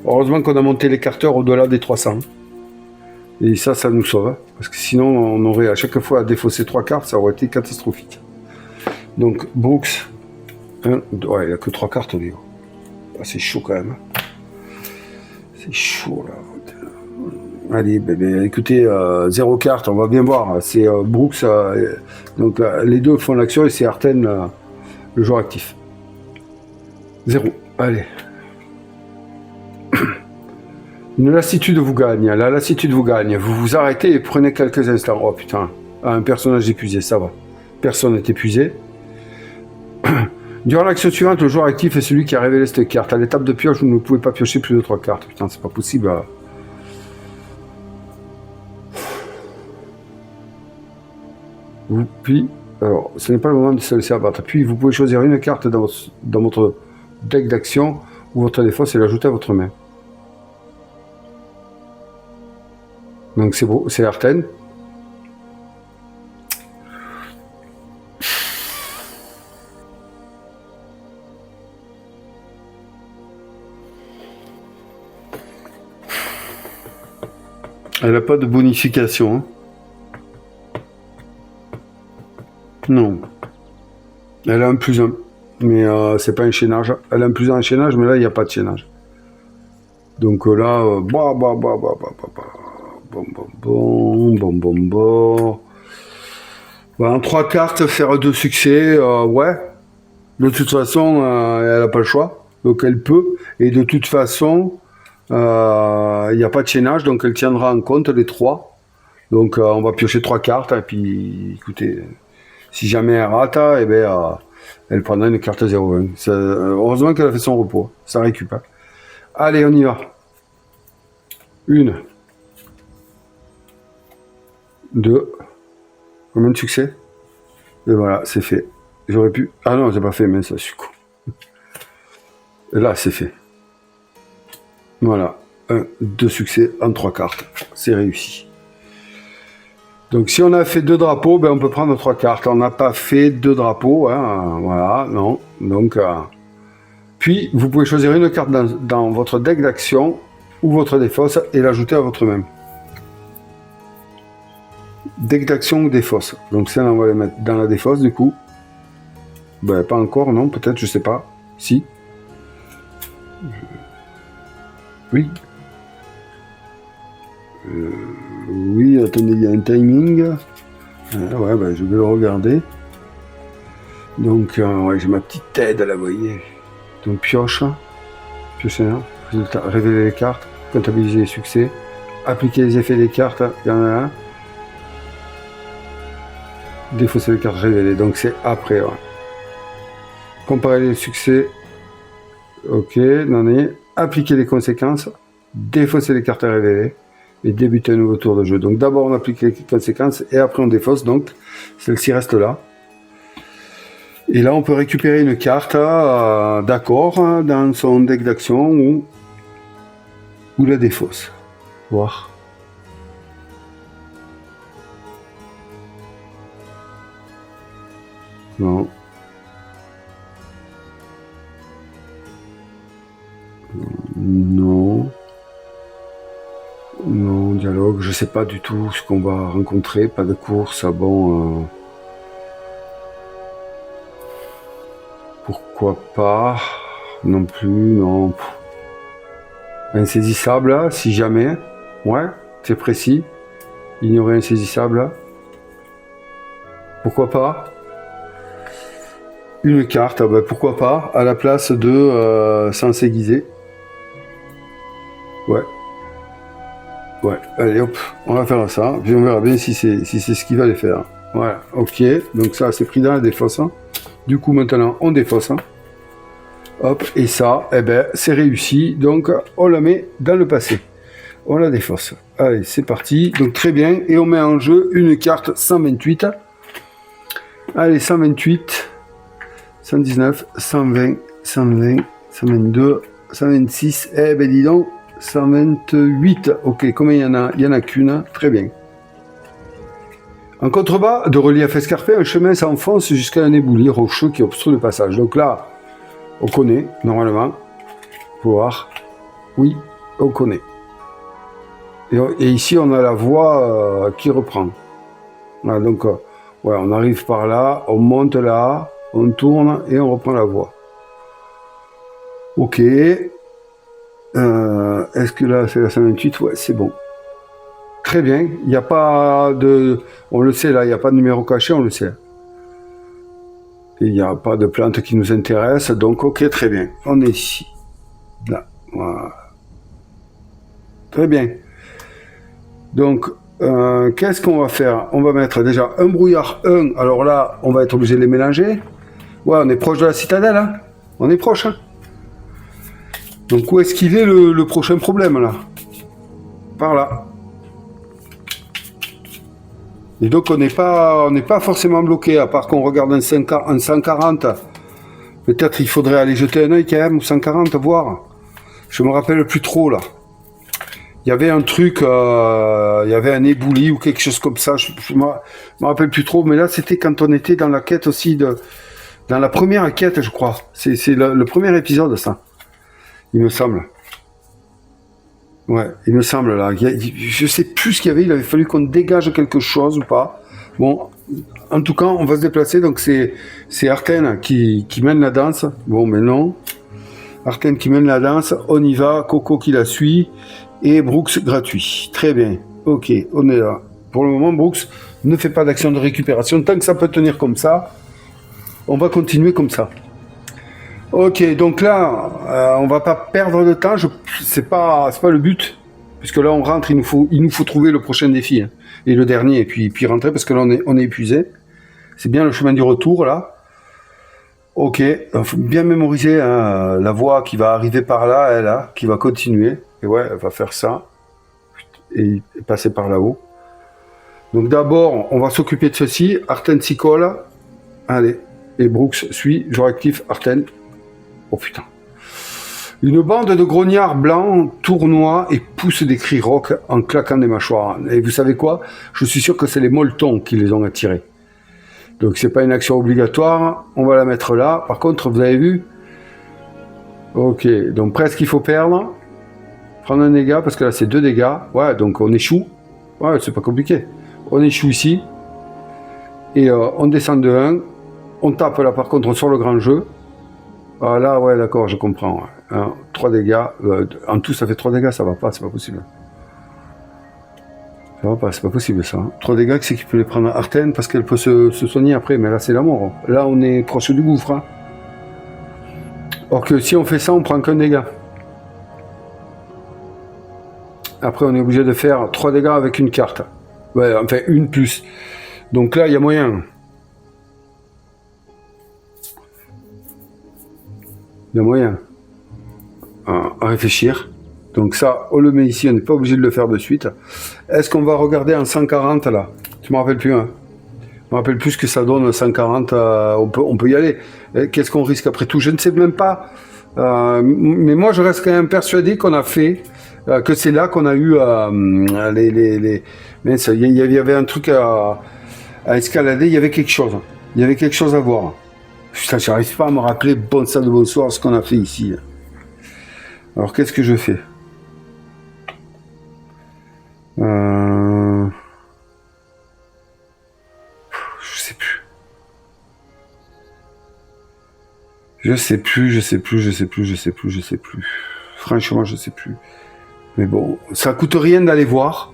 heureusement qu'on a monté les carteurs au-delà des 300. Et ça nous sauve. Hein, parce que sinon, on aurait à chaque fois à défausser 3 cartes, ça aurait été catastrophique. Donc, Brooks... ouais, il n'a que 3 cartes, lui. Ah, c'est chaud quand même. C'est chaud là. Allez, écoutez, 0 carte, on va bien voir. C'est Brooks, donc les deux font l'action et c'est Arten, le joueur actif. 0, allez. Une lassitude vous gagne, la lassitude vous gagne. Vous vous arrêtez et prenez quelques instants. Oh putain, un personnage épuisé, ça va. Personne n'est épuisé. Durant l'action suivante, le joueur actif est celui qui a révélé cette carte. À l'étape de pioche, vous ne pouvez pas piocher plus de 3 cartes. Putain, c'est pas possible. Puis, alors, ce n'est pas le moment de se laisser abattre. Puis, vous pouvez choisir une carte dans votre deck d'action ou votre défausse et l'ajouter à votre main. Donc, c'est beau, c'est Arten. Elle n'a pas de bonification. Hein. Non. Elle a un +1. Mais c'est pas un chaînage. Elle a un +1 en chaînage, mais là, il n'y a pas de chaînage. Donc là, en 3 cartes, faire 2 succès, ouais. De toute façon, elle n'a pas le choix. Donc elle peut. Et de toute façon, il n'y a pas de chaînage, donc elle tiendra en compte les 3. Donc on va piocher 3 cartes, et puis écoutez, si jamais elle rate, eh ben, elle prendra une carte 0-1. Heureusement qu'elle a fait son repos, ça récupère. Allez, on y va. 1. 2. Combien de succès? Et voilà, c'est fait. J'aurais pu... Ah non, j'ai pas fait, mais ça, je suis con. Et là, c'est fait. Voilà. 2 succès en 3 cartes. C'est réussi. Donc, si on a fait 2 drapeaux, ben, on peut prendre 3 cartes. On n'a pas fait 2 drapeaux. Hein, voilà, non. Donc, puis, vous pouvez choisir une carte dans votre deck d'action ou votre défausse et l'ajouter à votre main. Deck d'action ou défausse. Donc, ça, on va les mettre dans la défausse, du coup. Ben, pas encore, non, peut-être, je sais pas. Si. Oui. Oui, attendez, il y a un timing. Ouais, ben, je vais le regarder. Donc, ouais, j'ai ma petite aide, là, vous voyez. Donc, pioche. Piocher, hein. Résultat, révéler les cartes, comptabiliser les succès, appliquer les effets des cartes, il y en a un. Défausser les cartes révélées, donc c'est après. Ouais. Comparer les succès, ok, non, appliquer les conséquences, défausser les cartes révélées et débuter un nouveau tour de jeu. Donc d'abord on applique les conséquences et après on défausse, donc celle-ci reste là. Et là on peut récupérer une carte d'accord dans son deck d'action ou la défausse. Voir. Non. Non. Non, dialogue, je sais pas du tout ce qu'on va rencontrer, pas de course, bon... Pourquoi pas? Non plus, non. Insaisissable, si jamais. Ouais, c'est précis. Ignorer insaisissable. Pourquoi pas? Une carte, ben pourquoi pas, à la place de sans aiguisé. Ouais. Ouais, allez hop, on va faire ça, puis on verra bien si c'est ce qu'il va les faire. Voilà, ok, donc ça c'est pris dans la défausse. Du coup maintenant on défausse. Hop, et ça, eh ben c'est réussi, donc on la met dans le passé. On la défausse. Allez, c'est parti, donc très bien, et on met en jeu une carte 128. Allez, 128, 119, 120, 120, 122, 126, eh ben dis donc, 128, ok, combien il y en a? Il y en a qu'une, très bien. En contrebas de relief escarpé, un chemin s'enfonce jusqu'à un éboulis rocheux qui obstrue le passage. Donc là, on connaît, normalement. Faut voir. Oui, on connaît. Et ici, on a la voie qui reprend. Voilà, donc, ouais, on arrive par là, on monte là, on tourne et on reprend la voie. Ok. Est-ce que là, c'est la 128? Ouais, c'est bon. Très bien. Il n'y a pas de... On le sait, là, il n'y a pas de numéro caché, on le sait. Il n'y a pas de plante qui nous intéresse, donc ok, très bien. On est ici. Là, voilà. Très bien. Donc, qu'est-ce qu'on va faire? On va mettre déjà un brouillard 1. Alors là, on va être obligé de les mélanger. Ouais, on est proche de la citadelle, hein. On est proche, hein. Donc où est-ce qu'il est le prochain problème, là? Par là. Et donc on n'est pas forcément bloqué, à part qu'on regarde un 140. Peut-être il faudrait aller jeter un œil quand même, ou 140, voir. Je me rappelle plus trop, là. Il y avait un truc, il y avait un éboulis ou quelque chose comme ça, je me rappelle plus trop, mais là c'était quand on était dans la quête aussi dans la première quête, je crois. C'est le premier épisode, ça. Il me semble. Ouais, il me semble, là. Je sais plus ce qu'il y avait, il avait fallu qu'on dégage quelque chose ou pas. Bon, en tout cas, on va se déplacer, donc c'est Artène qui mène la danse. Bon, mais non. Artène qui mène la danse, on y va, Coco qui la suit, et Brooks gratuit. Très bien, ok, on est là. Pour le moment, Brooks ne fait pas d'action de récupération. Tant que ça peut tenir comme ça, on va continuer comme ça. Ok, donc là, on va pas perdre de temps. C'est pas le but, puisque là on rentre, il nous faut trouver le prochain défi, hein, et le dernier, et puis rentrer parce que là on est épuisé. C'est bien le chemin du retour là. Ok, il faut bien mémoriser, hein, la voie qui va arriver par là, elle là, qui va continuer. Et ouais, elle va faire ça et passer par là-haut. Donc d'abord, on va s'occuper de ceci. Artène s'y colle. Allez, et Brooks suit. Je rectifie Artène. Oh putain. Une bande de grognards blancs tournoie et pousse des cris rauques en claquant des mâchoires. Et vous savez quoi? Je suis sûr que c'est les molletons qui les ont attirés. Donc c'est pas une action obligatoire. On va la mettre là. Par contre, vous avez vu? Ok, donc presque il faut perdre. Prendre un dégât, parce que là c'est 2 dégâts. Ouais, donc on échoue. Ouais, c'est pas compliqué. On échoue ici. Et on descend de 1. On tape là par contre sur le grand jeu. Ah là, ouais, d'accord, je comprends. 3 dégâts. En tout, ça fait 3 dégâts, ça va pas, c'est pas possible. Ça va pas, c'est pas possible ça. 3 dégâts, c'est qu'il peut les prendre à Artène parce qu'elle peut se soigner après, mais là c'est la mort. Là on est proche du gouffre. Hein. Or que si on fait ça, on prend qu'un dégât. Après on est obligé de faire 3 dégâts avec une carte. Ouais, enfin une plus. Donc là il y a moyen. Il y a moyen à réfléchir. Donc ça, on le met ici, on n'est pas obligé de le faire de suite. Est-ce qu'on va regarder en 140 là? Je ne me rappelle plus. Hein. Je me rappelle plus ce que ça donne 140. On peut y aller. Qu'est-ce qu'on risque après tout? Je ne sais même pas. Mais moi, je reste quand même persuadé qu'on a fait, que c'est là qu'on a eu mais il y avait un truc à escalader. Il y avait quelque chose. Il y avait quelque chose à voir. Putain, j'arrive pas à me rappeler, bon sang de bonsoir, ce qu'on a fait ici. Alors, qu'est-ce que je fais? Je sais plus. Je sais plus. Franchement, je sais plus. Mais bon, ça coûte rien d'aller voir.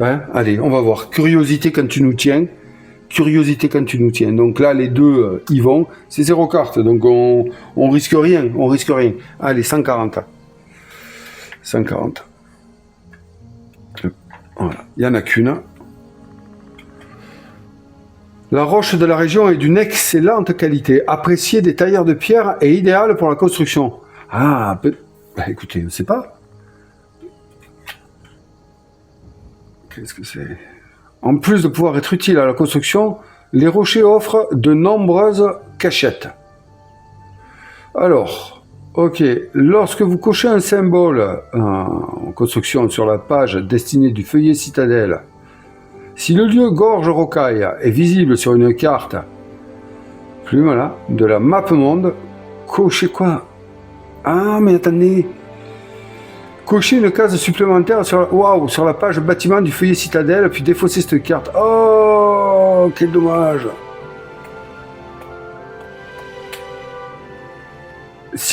Hein? Allez, on va voir. Curiosité quand tu nous tiens. Curiosité quand tu nous tiens. Donc là, les deux y vont. C'est 0 carte, donc on risque rien. On risque rien. Allez, 140. 140. Voilà. Il n'y en a qu'une. La roche de la région est d'une excellente qualité, appréciée des tailleurs de pierre et idéale pour la construction. Ah, bah, écoutez, je ne sais pas. Qu'est-ce que c'est? En plus de pouvoir être utile à la construction, les rochers offrent de nombreuses cachettes. Alors, ok, lorsque vous cochez un symbole en construction sur la page destinée du feuillet citadelle, si le lieu Gorge Rocaille est visible sur une carte, plume là, de la map monde, cochez quoi? Ah, mais attendez! Cochez une case supplémentaire sur la page bâtiment du feuillet citadelle, puis défausser cette carte. Oh, quel dommage!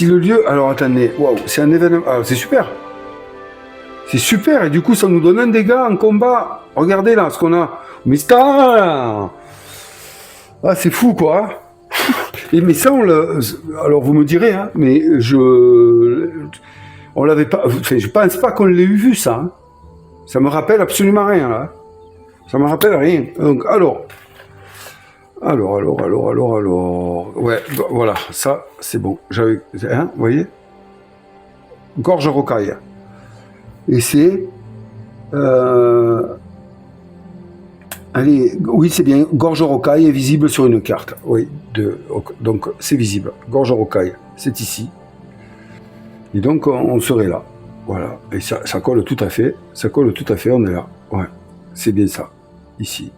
Si le lieu... Alors, attendez. Waouh, c'est un événement... Ah, c'est super. C'est super. Et du coup, ça nous donne un dégât en combat. Regardez là, ce qu'on a. Mystère. Ah, c'est fou, quoi. Et mais ça, alors vous me direz, hein, mais on l'avait pas. Enfin, je pense pas qu'on l'ait vu ça. Hein. Ça me rappelle absolument rien là. Ça me rappelle rien. Donc alors. Ouais, voilà, ça c'est bon. J'avais, hein, vous voyez. Gorge rocaille. Et c'est. Allez, oui, c'est bien. Gorge rocaille est visible sur une carte. Oui, donc c'est visible. Gorge rocaille, c'est ici. Et donc on serait là. Voilà. Et ça colle tout à fait. Ça colle tout à fait, on est là. Ouais, c'est bien ça. Ici.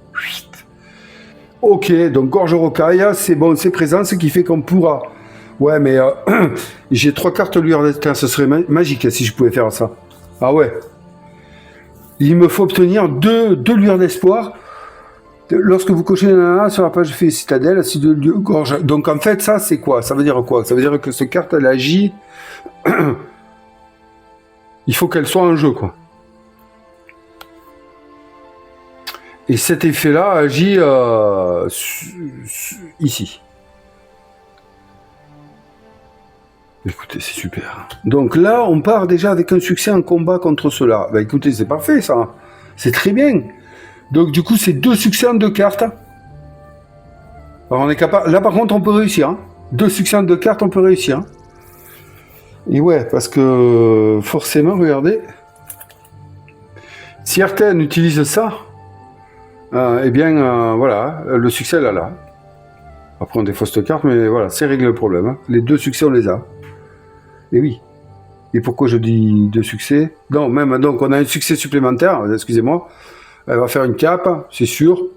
Ok, donc gorge rocaille, c'est bon, c'est présent, ce qui fait qu'on pourra. Ouais, mais j'ai 3 cartes lueur d'espoir, ce serait magique si je pouvais faire ça. Ah ouais. Il me faut obtenir 2 lueurs d'espoir. Lorsque vous cochez nanana sur la page de Citadelle, si de gorge. Donc en fait, ça c'est quoi? Ça veut dire quoi? Ça veut dire que cette carte elle agit. Il faut qu'elle soit en jeu, quoi. Et cet effet-là agit ici. Écoutez, c'est super. Donc là, on part déjà avec un succès en combat contre cela. Bah écoutez, c'est parfait ça. C'est très bien. Donc du coup, c'est 2 succès en 2 cartes. Alors on est capable. Là par contre, on peut réussir. Hein. 2 succès en 2 cartes, on peut réussir. Hein. Et ouais, parce que forcément, regardez. Si Artène utilise ça, eh bien, voilà, le succès là. Après, on défausse cette carte, mais voilà, c'est réglé le problème. Hein. Les 2 succès, on les a. Et oui. Et pourquoi je dis 2 succès? Non, même, donc on a un succès supplémentaire, excusez-moi. Elle va faire une cape, c'est sûr.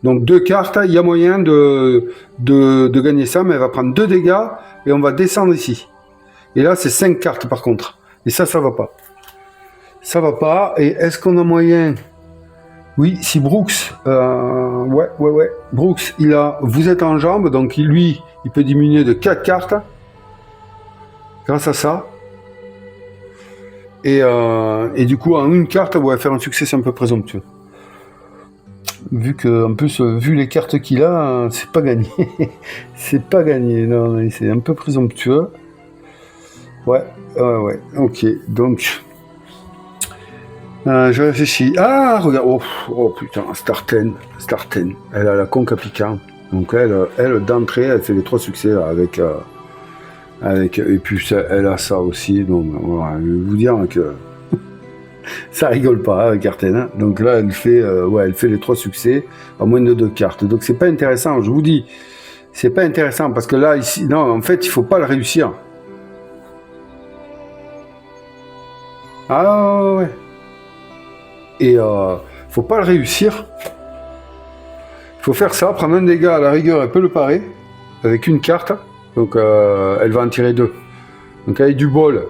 Donc 2 cartes, il y a moyen de gagner ça, mais elle va prendre 2 dégâts et on va descendre ici. Et là, c'est 5 cartes par contre. Et ça va pas. Ça va pas. Et est-ce qu'on a moyen? Oui, si Brooks, ouais. Brooks, vous êtes en jambe, donc lui, il peut diminuer de 4 cartes. Grâce à ça. Et du coup, en une carte, ouais, faire un succès, c'est un peu présomptueux. Vu que, en plus, vu les cartes qu'il a, c'est pas gagné. C'est pas gagné, non, c'est un peu présomptueux. Ouais, ok, donc... je réfléchis. Ah, regarde, oh putain, Starten, elle a la conque à piquant. Donc elle d'entrée, elle fait les 3 succès là, avec et puis elle a ça aussi. Donc voilà, je vais vous dire que ça rigole pas avec Artène. Hein. Donc là, elle fait les 3 succès à moins de 2 cartes. Donc c'est pas intéressant. Je vous dis, c'est pas intéressant parce que là ici, non, en fait, il faut pas le réussir. Ah ouais. Et faut pas le réussir. Il faut faire ça, prendre un dégât à la rigueur, elle peut le parer avec une carte. Donc elle va en tirer 2. Donc avec du bol.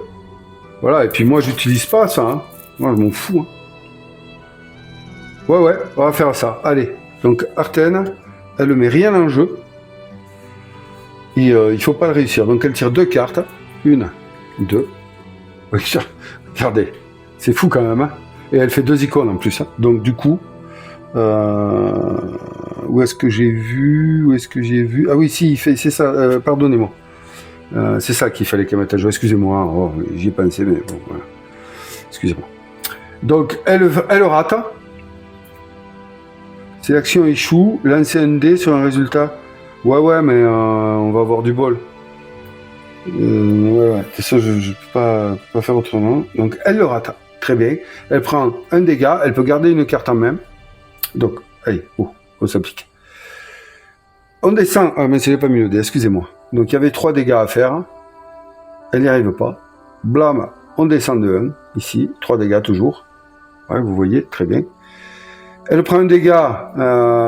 Voilà, et puis moi j'utilise pas ça. Hein. Moi je m'en fous. Hein. Ouais, on va faire ça. Allez. Donc Artène, elle ne met rien en jeu. Et il faut pas le réussir. Donc elle tire 2 cartes. 1, 2. Regardez. C'est fou quand même. Hein. Et elle fait 2 icônes en plus. Hein. Donc du coup, où est-ce que j'ai vu Ah oui, si, c'est ça. Pardonnez-moi. C'est ça qu'il fallait qu'elle mette à jouer. Excusez-moi. Oh, j'y ai pensé, mais bon, voilà. Excusez-moi. Donc elle rate. Si l'action échoue, lancer un dé sur un résultat. Ouais, mais on va avoir du bol. Ouais. C'est ça, je peux pas faire autrement. Donc elle le rate. Très bien. Elle prend un dégât, elle peut garder une carte en main. Donc, allez, on s'applique. On descend. Ah, mais c'est pas mis le dé, excusez-moi. Donc, il y avait 3 dégâts à faire. Elle n'y arrive pas. Blam, on descend de 1. Ici, 3 dégâts toujours. Ouais, vous voyez, très bien. Elle prend un dégât.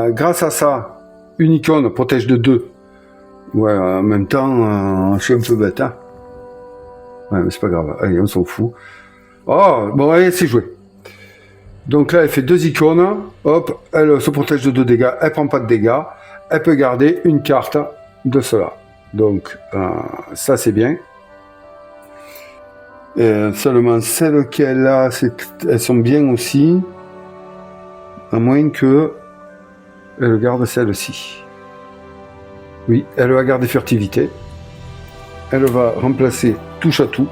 Grâce à ça, une icône protège de 2. Ouais, en même temps, je suis un peu bête. Hein. Ouais, mais c'est pas grave. Allez, on s'en fout. Oh, bon, allez, c'est joué. Donc là, elle fait 2 icônes. Hop, elle se protège de 2 dégâts. Elle prend pas de dégâts. Elle peut garder une carte de cela. Donc, ça, c'est bien. Seulement celles qu'elle a, elles sont bien aussi, à moins que elle garde celle-ci. Oui, elle va garder furtivité. Elle va remplacer touche à tout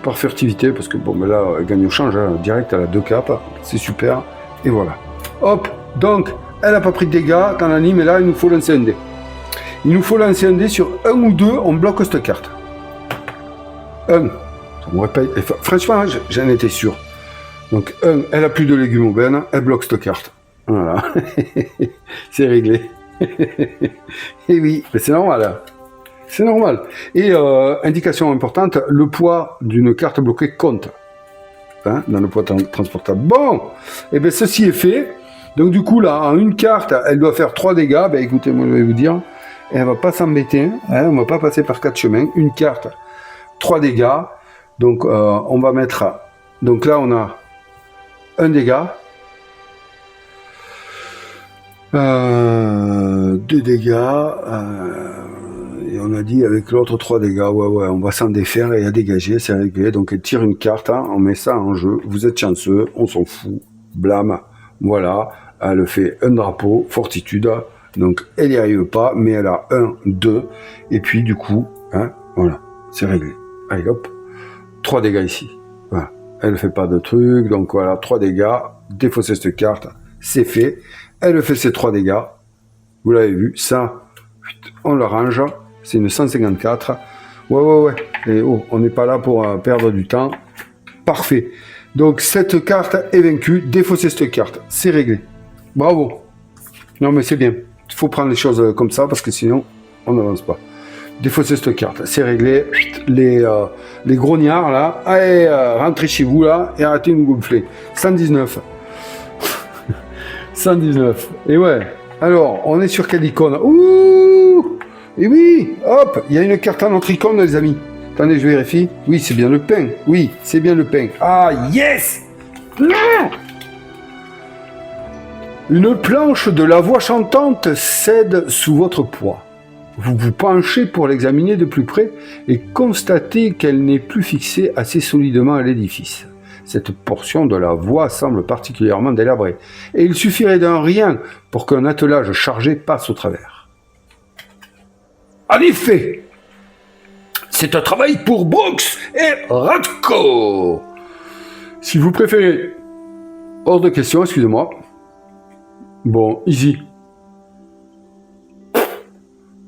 par furtivité, parce que bon, mais là, elle gagne au change, hein, direct, elle a 2 capes, c'est super, et voilà. Hop, donc, elle n'a pas pris de dégâts dans l'anime, et là, il nous faut lancer un dé. Il nous faut lancer un dé sur 1 ou 2, on bloque cette carte. 1, ça m'aurait pas... Franchement, j'en étais sûr. Donc, 1, elle a plus de légumes aubaines, elle bloque cette carte. Voilà, c'est réglé. Et oui, mais c'est normal, hein. C'est normal. Et indication importante, le poids d'une carte bloquée compte. Hein, dans le poids transportable. Bon, et bien ceci est fait. Donc du coup là, en une carte, elle doit faire 3 dégâts. Ben écoutez, moi je vais vous dire, elle va pas s'embêter. Hein, on va pas passer par 4 chemins. Une carte, 3 dégâts. Donc on va mettre... Donc là on a un dégât. 2 dégâts. Et on a dit avec l'autre 3 dégâts, ouais, on va s'en défaire et à dégager, c'est réglé. Donc elle tire une carte, hein, on met ça en jeu, vous êtes chanceux, on s'en fout, blâme, voilà, elle fait un drapeau, fortitude, donc elle n'y arrive pas, mais elle a 1, 2, et puis du coup, hein, voilà, c'est réglé. Allez hop, 3 dégâts ici, voilà, elle fait pas de truc, donc voilà, 3 dégâts, défausser cette carte, c'est fait, elle fait ses 3 dégâts, vous l'avez vu, ça, on le range. C'est une 154. Ouais. Et oh, on n'est pas là pour perdre du temps. Parfait. Donc, cette carte est vaincue. Défausser cette carte. C'est réglé. Bravo. Non, mais c'est bien. Il faut prendre les choses comme ça parce que sinon, on n'avance pas. Défausser cette carte. C'est réglé. Les grognards, là. Allez, rentrez chez vous, là, et arrêtez de nous gonfler. 119. 119. Et ouais. Alors, on est sur quelle icône? Ouh! Et oui, hop, il y a une carte en notre icône, les amis. Attendez, je vérifie. Oui, c'est bien le pain. Oui, c'est bien le pain. Ah, yes! Non! Une planche de la voix chantante cède sous votre poids. Vous vous penchez pour l'examiner de plus près et constatez qu'elle n'est plus fixée assez solidement à l'édifice. Cette portion de la voie semble particulièrement délabrée, et il suffirait d'un rien pour qu'un attelage chargé passe au travers. En effet, c'est un travail pour Brooks et Radko. Si vous préférez, hors de question, excusez-moi. Bon, easy.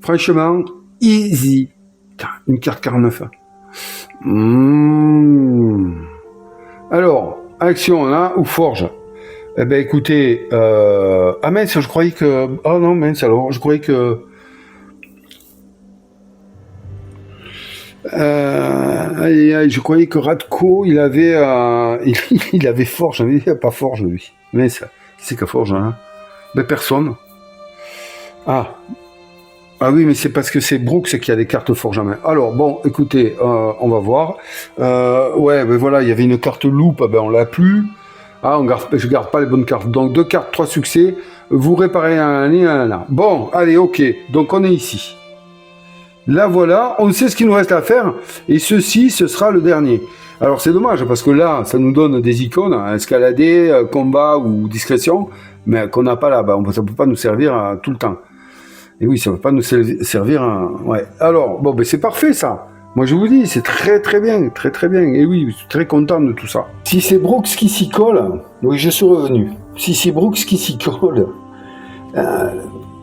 Franchement, easy. Putain, une carte 49. Alors, action, on a ou forge. Eh ben, écoutez, ah mince, je croyais que... Oh non, mince, alors, je croyais que... je croyais que Radko, il avait forge, mais il n'a pas forge, lui. Mais ça, c'est qu'à forge, hein. Ben, personne. Ah oui, mais c'est parce que c'est Brooks qui a des cartes forge en main. Alors, bon, écoutez, on va voir. Ouais, ben voilà, il y avait une carte loupe, ben on l'a plus. Ah, je garde pas les bonnes cartes. Donc, 2 cartes, 3 succès. Vous réparez un. Bon, allez, ok. Donc, on est ici. Là, voilà, on sait ce qu'il nous reste à faire, et ceci, ce sera le dernier. Alors, c'est dommage, parce que là, ça nous donne des icônes, escalader, combat ou discrétion, mais qu'on n'a pas là-bas. Ça ne peut pas nous servir tout le temps. Et oui, ça ne peut pas nous servir... Ouais. Alors, bon, ben c'est parfait, ça. Moi, je vous dis, c'est très, très bien, très, très bien. Et oui, je suis très content de tout ça. Si c'est Brooks qui s'y colle, oui, je suis revenu. Si c'est Brooks qui s'y colle...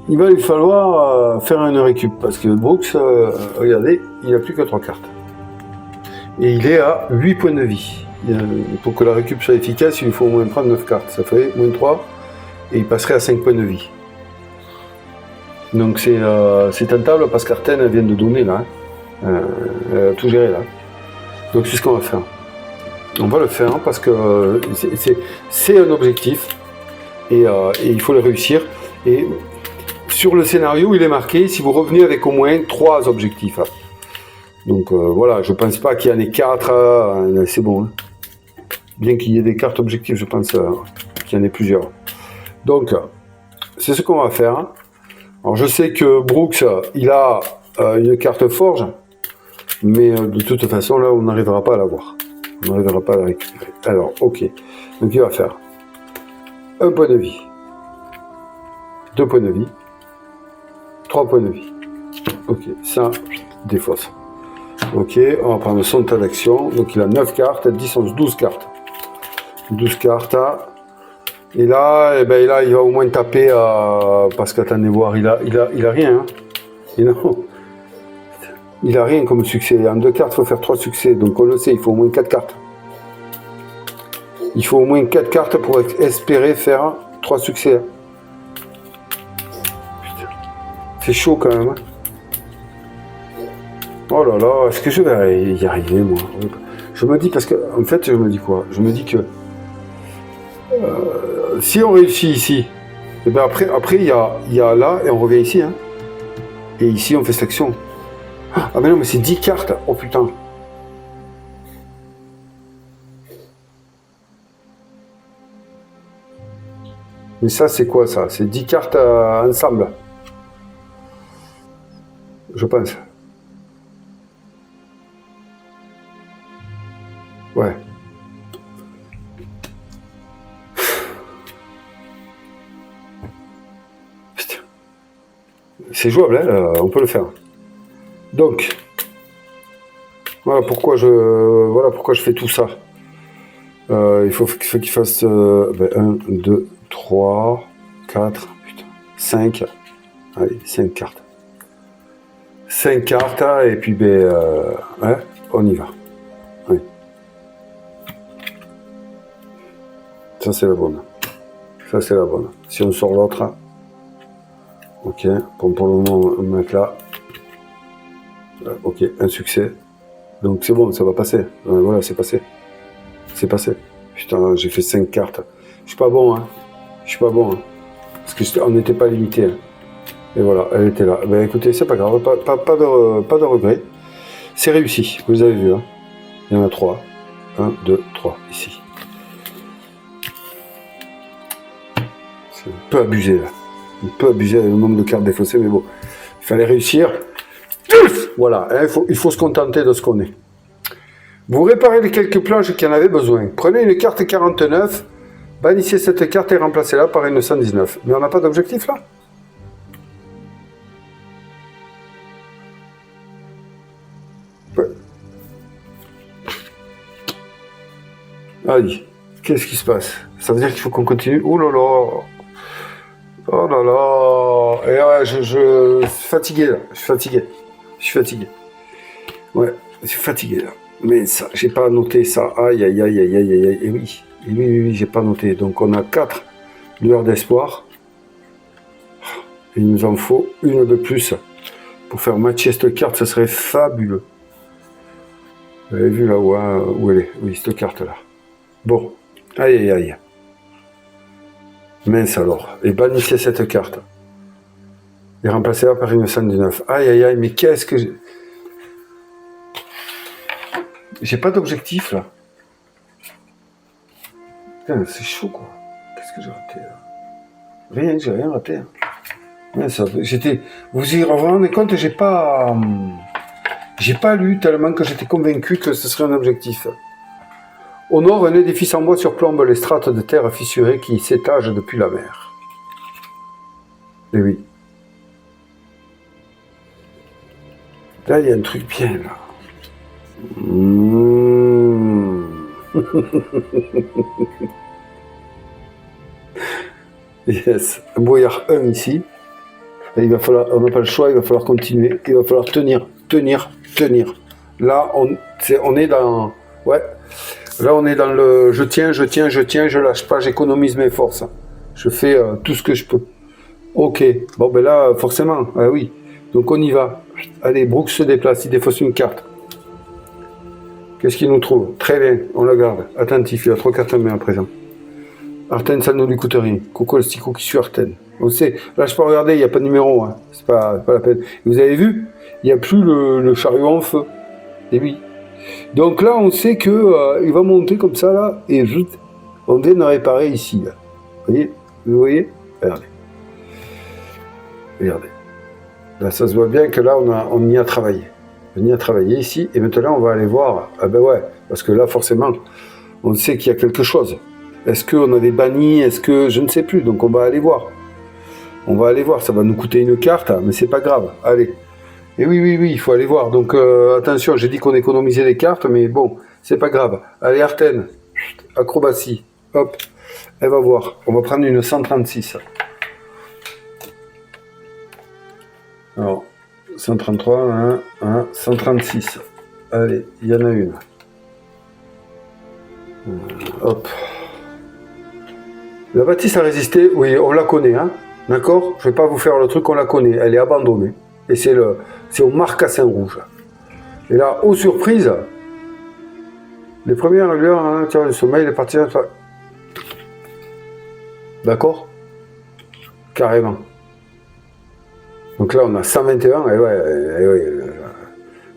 il va lui falloir faire une récup, parce que Brooks, regardez, il n'a plus que 3 cartes. Et il est à 8 points de vie. Pour que la récup soit efficace, il lui faut au moins prendre 9 cartes. Ça ferait moins 3, et il passerait à 5 points de vie. Donc c'est tentable, parce qu'Arten vient de donner là. Elle a tout géré là. Donc c'est ce qu'on va faire. On va le faire, parce que c'est un objectif, et il faut le réussir. Et sur le scénario, il est marqué si vous revenez avec au moins 3 objectifs. Donc voilà, je pense pas qu'il y en ait 4, c'est bon. Hein. Bien qu'il y ait des cartes objectifs, je pense qu'il y en ait plusieurs. Donc, c'est ce qu'on va faire. Alors je sais que Brooks, il a une carte forge. Mais de toute façon, là, on n'arrivera pas à l'avoir. On n'arrivera pas à la récupérer. Alors, ok. Donc, il va faire un point de vie, 2 points de vie, 3 points de vie. Ok, ça, défausse. Ok, on va prendre son tas d'action. Donc, il a 9 cartes, 10, 11, 12 cartes. 12 cartes. Et là, eh ben, là, il va au moins taper parce qu'attendez voir, il a rien. Hein. Et non. Il a rien comme succès. En 2 cartes, il faut faire 3 succès. Donc on le sait, il faut au moins 4 cartes. Il faut au moins 4 cartes pour espérer faire 3 succès. C'est chaud quand même. Hein. Oh là là, est-ce que je vais y arriver, moi? Je me dis, parce que, en fait, je me dis quoi? Je me dis que si on réussit ici, et ben après il y a là, et on revient ici. Hein. Et ici, on fait cette action. Ah mais non, mais c'est 10 cartes. Oh putain. Mais ça, c'est quoi ça? C'est 10 cartes ensemble. Je pense. Ouais. Putain. C'est jouable, hein, on peut le faire. Donc, voilà pourquoi je fais tout ça. Il faut qu'il fasse 1, 2, 3, 4, 5. Allez, 5 cartes. 5 cartes, et puis hein, on y va. Oui. Ça, c'est la bonne. Ça, c'est la bonne. Si on sort l'autre, ok, pour le moment, on met là. Ok, un succès. Donc c'est bon, ça va passer. Voilà, c'est passé. C'est passé. Putain, j'ai fait 5 cartes. Je suis pas bon, hein. Je suis pas bon, hein. Parce qu'on n'était pas limité. Hein. Et voilà, elle était là. Ben écoutez, c'est pas grave, pas de regret. C'est réussi, vous avez vu. Hein. Il y en a 3. 1, 2, 3, ici. C'est un peu abusé, là. Un peu abusé avec le nombre de cartes défaussées, mais bon. Il fallait réussir. Voilà, hein, il faut se contenter de ce qu'on est. Vous réparez les quelques plages qui en avaient besoin. Prenez une carte 49, bannissez cette carte et remplacez-la par une 119. Mais on n'a pas d'objectif là? Ouais. Allez, qu'est-ce qui se passe? Ça veut dire qu'il faut qu'on continue? Oh là là! Oh là là! Et ouais, je suis fatigué là, je suis fatigué. Ouais, je suis fatigué là. Mais ça, j'ai pas noté ça. Aïe, aïe, aïe, aïe, aïe, aïe. Et oui, j'ai pas noté. Donc on a 4 lueurs d'espoir. Il nous en faut une de plus pour faire matcher cette carte. Ça serait fabuleux. Vous avez vu là où elle est? Oui, cette carte là. Bon, aïe, aïe, aïe. Mince alors. Et bannissez cette carte. Et remplacez-la par une 119. Aïe, aïe, aïe, mais qu'est-ce que j'ai... J'ai pas d'objectif là. Putain, c'est chaud quoi. Qu'est-ce que j'ai raté là? Rien, j'ai rien raté. Hein. Ouais, vous vous rendez compte, j'ai pas lu tellement que j'étais convaincu que ce serait un objectif. Au nord, un édifice en bois surplombe les strates de terre fissurées qui s'étagent depuis la mer. Et oui. Là, il y a un truc bien là. Yes, un brouillard 1 ici. Et il va falloir, on n'a pas le choix, il va falloir continuer. Il va falloir tenir. Là, on est dans... Ouais. Là, on est dans le... Je tiens, je lâche pas, j'économise mes forces. Je fais tout ce que je peux. Ok. Bon, ben là, forcément. Ah oui. Donc, on y va. Allez, Brooks se déplace, il défausse une carte. Qu'est-ce qu'il nous trouve? Très bien, on la garde. Attentif, il a 3 cartes en main à présent. Arten, ça ne lui coûte rien. Coco le stico qui suit Arten. On sait. Là, je peux regarder, il n'y a pas de numéro. Hein. C'est pas la peine. Vous avez vu? Il n'y a plus le chariot en feu. Et oui. Donc là, on sait que il va monter comme ça, là, et vite, on vient de réparer ici. Là. Vous voyez? Regardez. Là, ça se voit bien que là, on y a travaillé. venir travailler ici. Et maintenant, on va aller voir. Ah ben ouais, parce que là, forcément, on sait qu'il y a quelque chose. Est-ce qu'on avait banni? Est-ce que... Je ne sais plus. Donc, on va aller voir. On va aller voir. Ça va nous coûter une carte, mais c'est pas grave. Allez. Et oui, oui, oui, il faut aller voir. Donc, attention, j'ai dit qu'on économisait les cartes, mais bon, c'est pas grave. Allez, Artène. Acrobatie. Hop. Elle va voir. On va prendre une 136. Alors, 133, 136. Allez, il y en a une. Hop. La bâtisse a résisté, oui, on la connaît, hein. D'accord? Je ne vais pas vous faire le truc, on la connaît. Elle est abandonnée. Et c'est au marcassin rouge. Et là, aux surprises, les premières lueurs, hein, tiens, le sommeil, les partisans. D'accord? Carrément. Donc là, on a 121, et ouais,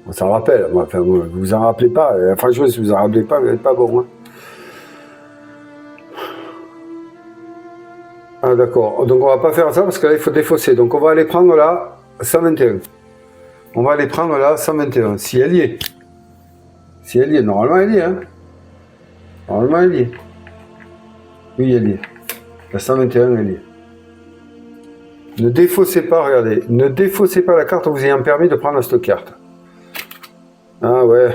on s'en rappelle. Moi, enfin, vous vous en rappelez pas. Franchement, si vous en rappelez pas, vous n'êtes pas bon. Hein. Ah, d'accord. Donc, on va pas faire ça parce que là, il faut défausser. Donc, on va aller prendre là 121. On va aller prendre là 121. Si elle y est. Si elle y est. Normalement, elle y est. Hein. Normalement, elle y est. Oui, elle y est. La 121, elle y est. Ne défaussez pas, regardez. Ne défaussez pas la carte en vous ayant permis de prendre cette carte. Ah ouais.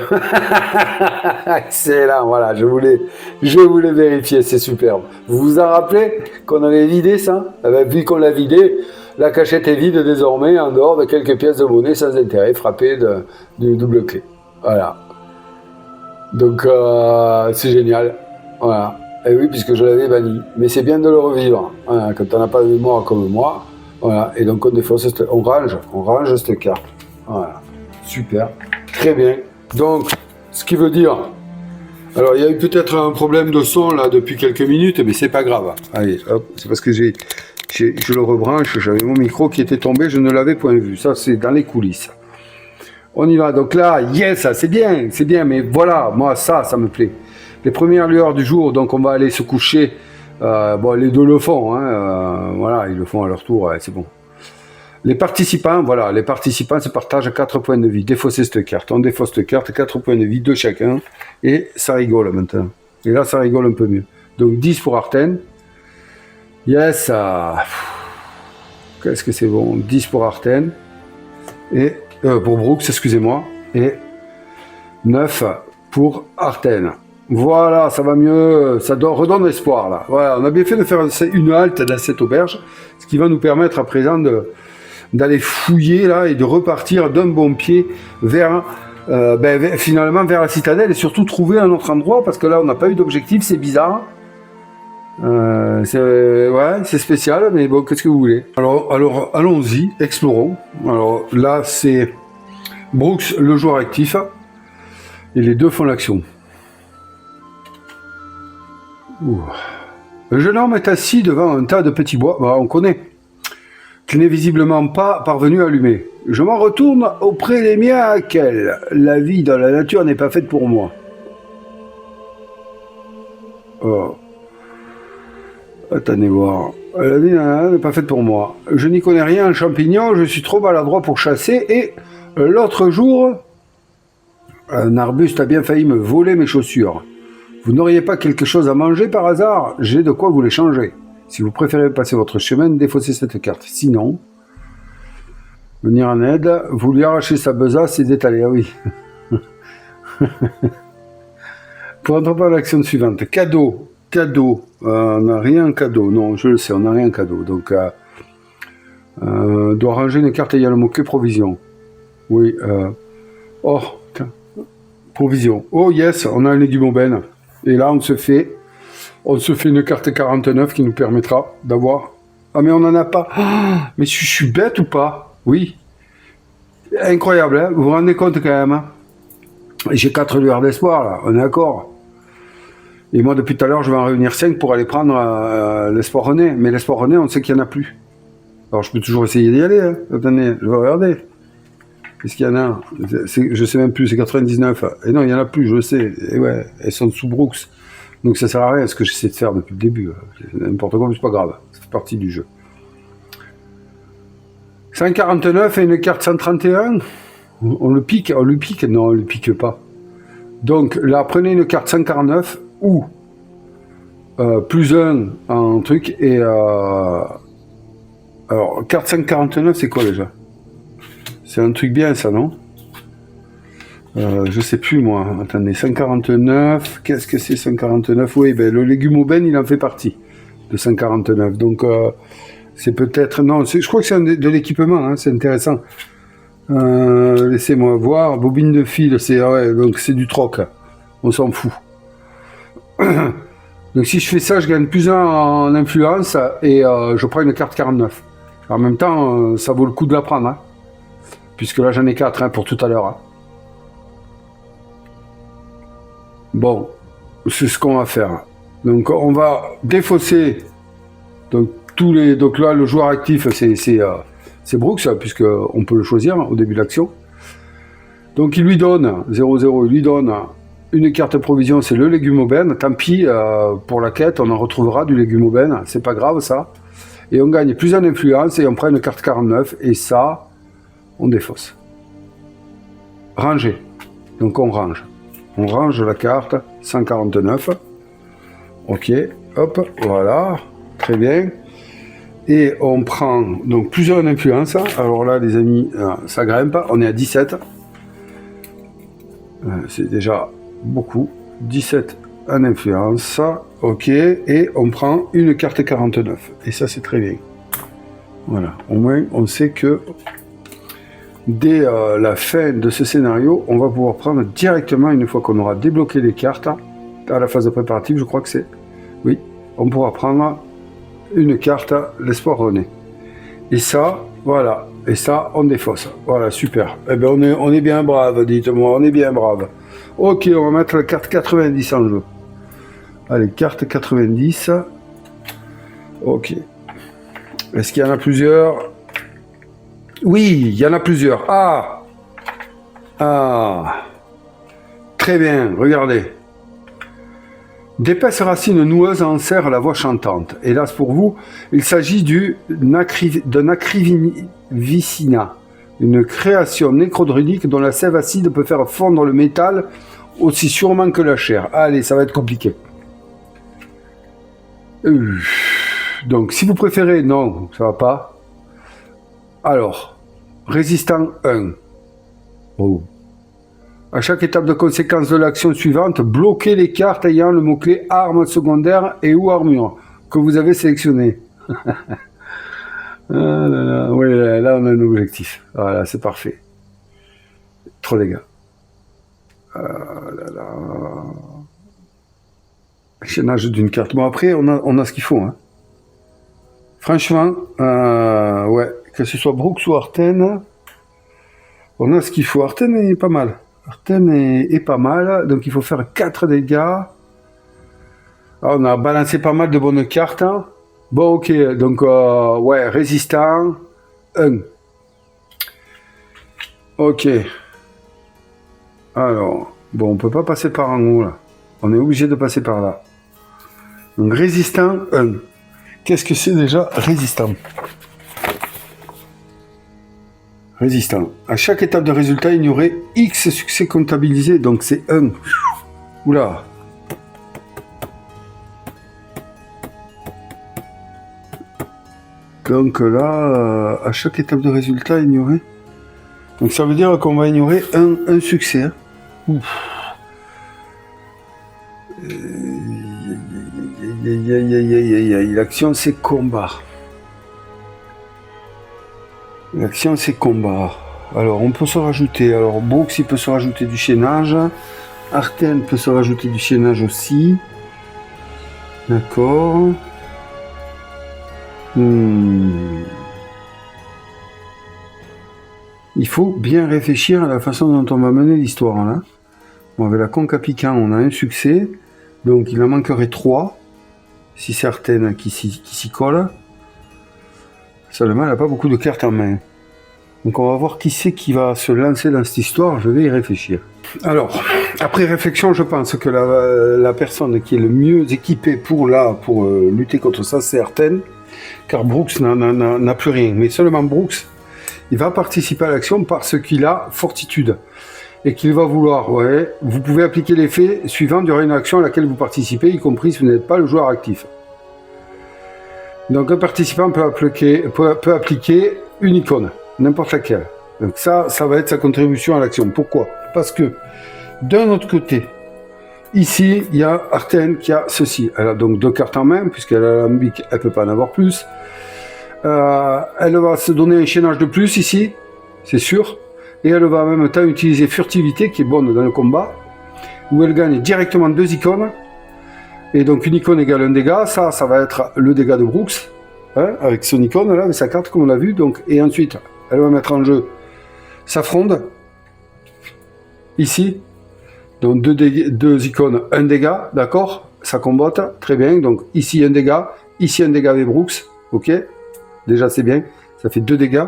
Excellent, voilà, je voulais vérifier, c'est superbe. Vous vous en rappelez qu'on avait vidé ça? Eh bien, vu qu'on l'a vidé, la cachette est vide désormais, en dehors de quelques pièces de monnaie sans intérêt, frappées d'une double clé. Voilà. Donc, c'est génial. Voilà. Et oui, puisque je l'avais banni. Mais c'est bien de le revivre. Voilà, quand on n'a pas de mémoire comme moi. Voilà. Et donc, on défausse, on range cette carte. Voilà. Super. Très bien. Donc, ce qui veut dire... Alors, il y a eu peut-être un problème de son, là, depuis quelques minutes, mais c'est pas grave. Allez, hop, c'est parce que je le rebranche, j'avais mon micro qui était tombé, je ne l'avais point vu. Ça, c'est dans les coulisses. On y va. Donc là, yes, c'est bien, mais voilà, moi, ça me plaît. Les premières lueurs du jour, donc on va aller se coucher. Bon, les deux le font, hein, voilà, ils le font à leur tour, ouais, c'est bon. Les participants se partagent 4 points de vie. Défausser cette carte. On défausse cette carte, 4 points de vie, 2 chacun. Et ça rigole maintenant. Et là, ça rigole un peu mieux. Donc 10 pour Artène. Yes. Qu'est-ce que c'est bon. 10 pour Artène. Et pour Brooks, excusez-moi. Et 9 pour Artène. Voilà, ça va mieux. Ça redonne espoir là. Voilà, on a bien fait de faire une halte dans cette auberge. Ce qui va nous permettre à présent d'aller fouiller là et de repartir d'un bon pied vers finalement vers la citadelle et surtout trouver un autre endroit parce que là on n'a pas eu d'objectif, c'est bizarre. C'est spécial, mais bon, qu'est-ce que vous voulez? Alors allons-y, explorons. Alors là c'est Brooks, le joueur actif, et les deux font l'action. Le jeune homme est assis devant un tas de petits bois, on connaît. Qu'il n'est visiblement pas parvenu à allumer. Je m'en retourne auprès des miens à quel la vie dans la nature n'est pas faite pour moi. Oh. Attendez voir. La vie n'est pas faite pour moi. Je n'y connais rien en champignons, je suis trop maladroit pour chasser et l'autre jour, un arbuste a bien failli me voler mes chaussures. Vous n'auriez pas quelque chose à manger par hasard? J'ai de quoi vous les changer. Si vous préférez passer votre chemin, défaussez cette carte. Sinon, venir en aide, vous lui arrachez sa besace et d'étaler. Ah oui. Pour entreprendre l'action suivante. Cadeau. On n'a rien en cadeau. Non, je le sais, on n'a rien en cadeau. Donc, doit ranger une carte ayant le mot-clé provision. Oui. Oh, tiens. Provision. Oh yes, on a un légume aubaine. Et là, on se fait une carte 49 qui nous permettra d'avoir... Ah, mais on n'en a pas. Ah, mais je suis bête ou pas? Oui. Incroyable, hein? Vous vous rendez compte quand même, hein? J'ai 4 lueurs d'espoir, là. On est d'accord. Et moi, depuis tout à l'heure, je vais en réunir 5 pour aller prendre l'espoir René. Mais l'espoir René, on sait qu'il n'y en a plus. Alors, je peux toujours essayer d'y aller, hein? Attendez, je vais regarder. Est-ce qu'il y en a? Je sais même plus, c'est 99. Et non, il n'y en a plus, je le sais. Et ouais, elles sont sous Brooks. Donc ça sert à rien ce que j'essaie de faire depuis le début. N'importe quoi, mais c'est pas grave. Ça fait partie du jeu. 149 et une carte 131. On le pique? On le pique? Non, on le pique pas. Donc là, prenez une carte 149 ou plus 1 en truc et... alors, carte 149, c'est quoi déjà? C'est un truc bien ça, non? Je sais plus moi. Attendez, 149, qu'est-ce que c'est 149? Oui, ben, le légume aubaine, il en fait partie de 149. Donc, c'est peut-être... Non, je crois que c'est de l'équipement, hein, c'est intéressant. Laissez-moi voir. Bobine de fil, donc c'est du troc. On s'en fout. Donc si je fais ça, je gagne plus 1 en influence et je prends une carte 49. En même temps, ça vaut le coup de la prendre. Hein, puisque là, j'en ai 4 hein, pour tout à l'heure. Hein. Bon, c'est ce qu'on va faire. Donc on va défausser donc, donc là, le joueur actif, c'est Brooks, puisqu'on peut le choisir au début de l'action. Donc il lui donne 0-0, il lui donne une carte provision, c'est le légume aubaine. Tant pis, pour la quête, on en retrouvera du légume aubaine, c'est pas grave ça. Et on gagne plus en influence et on prend une carte 49 et ça, on défausse. Ranger. Donc on range. On range la carte 149. Ok, hop, voilà, très bien. Et on prend donc plusieurs influences. Alors là, les amis, ça grimpe. On est à 17. C'est déjà beaucoup. 17 en influence. Ok. Et on prend une carte 49. Et ça, c'est très bien. Voilà. Au moins, on sait que dès la fin de ce scénario, on va pouvoir prendre directement, une fois qu'on aura débloqué les cartes, à la phase de préparatif, je crois que c'est... Oui, on pourra prendre une carte, l'espoir renaît. Et ça, voilà. Et ça, on défausse. Voilà, super. Eh bien, on est bien brave, dites-moi, on est bien brave. Ok, on va mettre la carte 90 en jeu. Allez, carte 90. Ok. Est-ce qu'il y en a plusieurs? Oui, il y en a plusieurs. Ah! Ah! Très bien, regardez. D'épaisses racines noueuses enserrent la voix chantante. Hélas pour vous, il s'agit d'un acrivicina, une création nécrodruidique dont la sève acide peut faire fondre le métal aussi sûrement que la chair. Allez, ça va être compliqué. Donc, si vous préférez, non, ça va pas. Alors, résistant 1. Oh. À chaque étape de conséquence de l'action suivante, bloquez les cartes ayant le mot-clé arme secondaire et ou armure que vous avez sélectionné. Oui, là on a un objectif. Voilà, c'est parfait. Trop dégâts. Chaînage d'une carte. Bon après, on a ce qu'il faut. Hein. Franchement, ouais, que ce soit Brooks ou Arten, on a ce qu'il faut. Arten est pas mal. Arten est pas mal, donc il faut faire 4 dégâts. Alors, on a balancé pas mal de bonnes cartes. Hein. Bon, ok, donc, ouais, résistant, 1. Ok. Alors, bon, on peut pas passer par en haut, là. On est obligé de passer par là. Donc, résistant, 1. Qu'est-ce que c'est déjà, résistant? Résistant. À chaque étape de résultat, il y aurait X succès comptabilisés, donc c'est 1. Oula. Donc là, à chaque étape de résultat, ignorer. Donc ça veut dire qu'on va ignorer un succès. Hein. L'action c'est combat. L'action c'est combat. Alors on peut se rajouter. Alors Brooks il peut se rajouter du chaînage. Arten peut se rajouter du chaînage aussi. D'accord. Il faut bien réfléchir à la façon dont on va mener l'histoire là. Bon, avec la conque à piquant, on a un succès. Donc il en manquerait 3. Si certaines qui s'y collent. Seulement, elle n'a pas beaucoup de cartes en main. Donc on va voir qui c'est qui va se lancer dans cette histoire. Je vais y réfléchir. Alors, après réflexion, je pense que la personne qui est le mieux équipée pour lutter contre ça, c'est Arten. Car Brooks n'a plus rien. Mais seulement Brooks, il va participer à l'action parce qu'il a fortitude. Et qu'il va vouloir, ouais, vous pouvez appliquer l'effet suivant durant une action à laquelle vous participez, y compris si vous n'êtes pas le joueur actif. Donc un participant peut appliquer une icône, n'importe laquelle. Donc ça va être sa contribution à l'action. Pourquoi? Parce que, d'un autre côté, ici, il y a Artène qui a ceci. Elle a donc 2 cartes en main, puisqu'elle a l'alambic, elle ne peut pas en avoir plus. Elle va se donner un chaînage de plus ici, c'est sûr. Et elle va en même temps utiliser furtivité, qui est bonne dans le combat, où elle gagne directement 2 icônes. Et donc une icône égale un dégât, ça va être le dégât de Brooks, hein, avec son icône là, avec sa carte comme on l'a vu. Donc, et ensuite, elle va mettre en jeu sa fronde, ici. Donc 2 icônes, un dégât, d'accord? Ça combote, très bien. Donc ici un dégât avec Brooks, ok? Déjà c'est bien, ça fait 2 dégâts.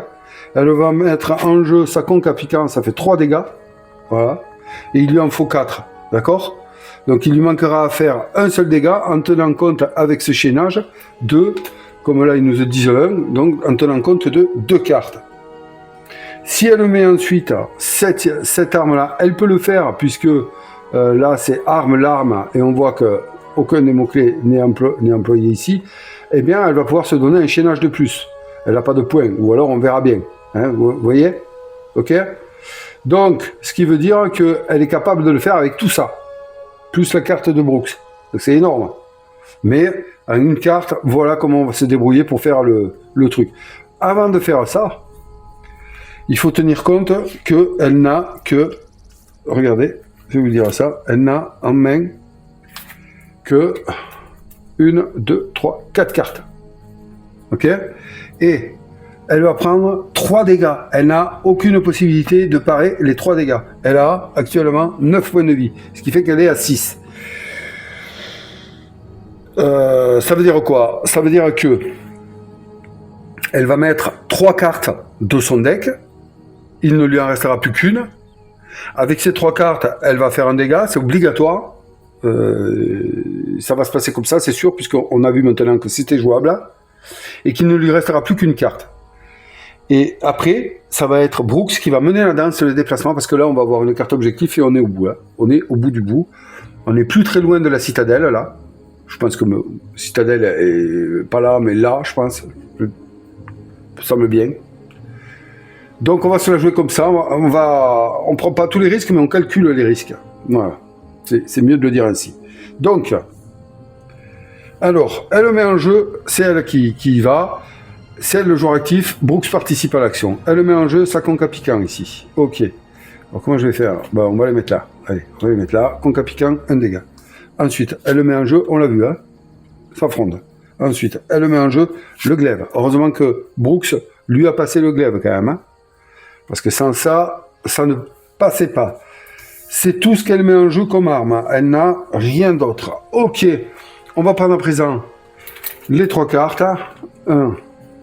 Elle va mettre en jeu sa conque à piquant, ça fait 3 dégâts. Voilà. Et il lui en faut 4. D'accord? Donc il lui manquera à faire un seul dégât en tenant compte avec ce chaînage de, comme là ils nous disent 1, donc en tenant compte de 2 cartes. Si elle met ensuite cette arme-là, elle peut le faire puisque là c'est arme, l'arme, et on voit qu'aucun des mots-clés n'est employé ici, eh bien elle va pouvoir se donner un chaînage de plus. Elle n'a pas de points, ou alors on verra bien. Hein, vous voyez? Ok? Donc, ce qui veut dire qu'elle est capable de le faire avec tout ça, plus la carte de Brooks. Donc c'est énorme. Mais, en une carte, voilà comment on va se débrouiller pour faire le truc. Avant de faire ça, il faut tenir compte qu'elle n'a que... Regardez, je vais vous dire ça. Elle n'a en main que 1, 2, 3, 4 cartes. Ok? Et elle va prendre 3 dégâts. Elle n'a aucune possibilité de parer les 3 dégâts. Elle a actuellement 9 points de vie, ce qui fait qu'elle est à 6. Ça veut dire quoi? Ça veut dire que elle va mettre 3 cartes de son deck. Il ne lui en restera plus qu'une. Avec ces 3 cartes, elle va faire un dégât, c'est obligatoire. Ça va se passer comme ça, c'est sûr, puisqu'on a vu maintenant que c'était jouable. Et qu'il ne lui restera plus qu'une carte. Et après, ça va être Brooks qui va mener la danse sur les déplacements, parce que là, on va avoir une carte objectif et on est au bout. Hein. On est au bout du bout. On n'est plus très loin de la citadelle, là. Je pense que la citadelle est pas là, mais là, je pense. Ça semble bien. Donc, on va se la jouer comme ça. On prend pas tous les risques, mais on calcule les risques. Voilà. C'est mieux de le dire ainsi. Donc, alors, elle met en jeu, c'est elle qui y va. C'est elle le joueur actif, Brooks participe à l'action. Elle met en jeu sa conque à piquant ici. Ok. Alors comment je vais faire? On va les mettre là. Allez, on va les mettre là. Conque à piquant, un dégât. Ensuite, elle met en jeu, on l'a vu, hein, sa fronde. Ensuite, elle met en jeu le glaive. Heureusement que Brooks lui a passé le glaive quand même. Hein, parce que sans ça, ça ne passait pas. C'est tout ce qu'elle met en jeu comme arme. Elle n'a rien d'autre. Ok. On va prendre à présent les 3 cartes. 1,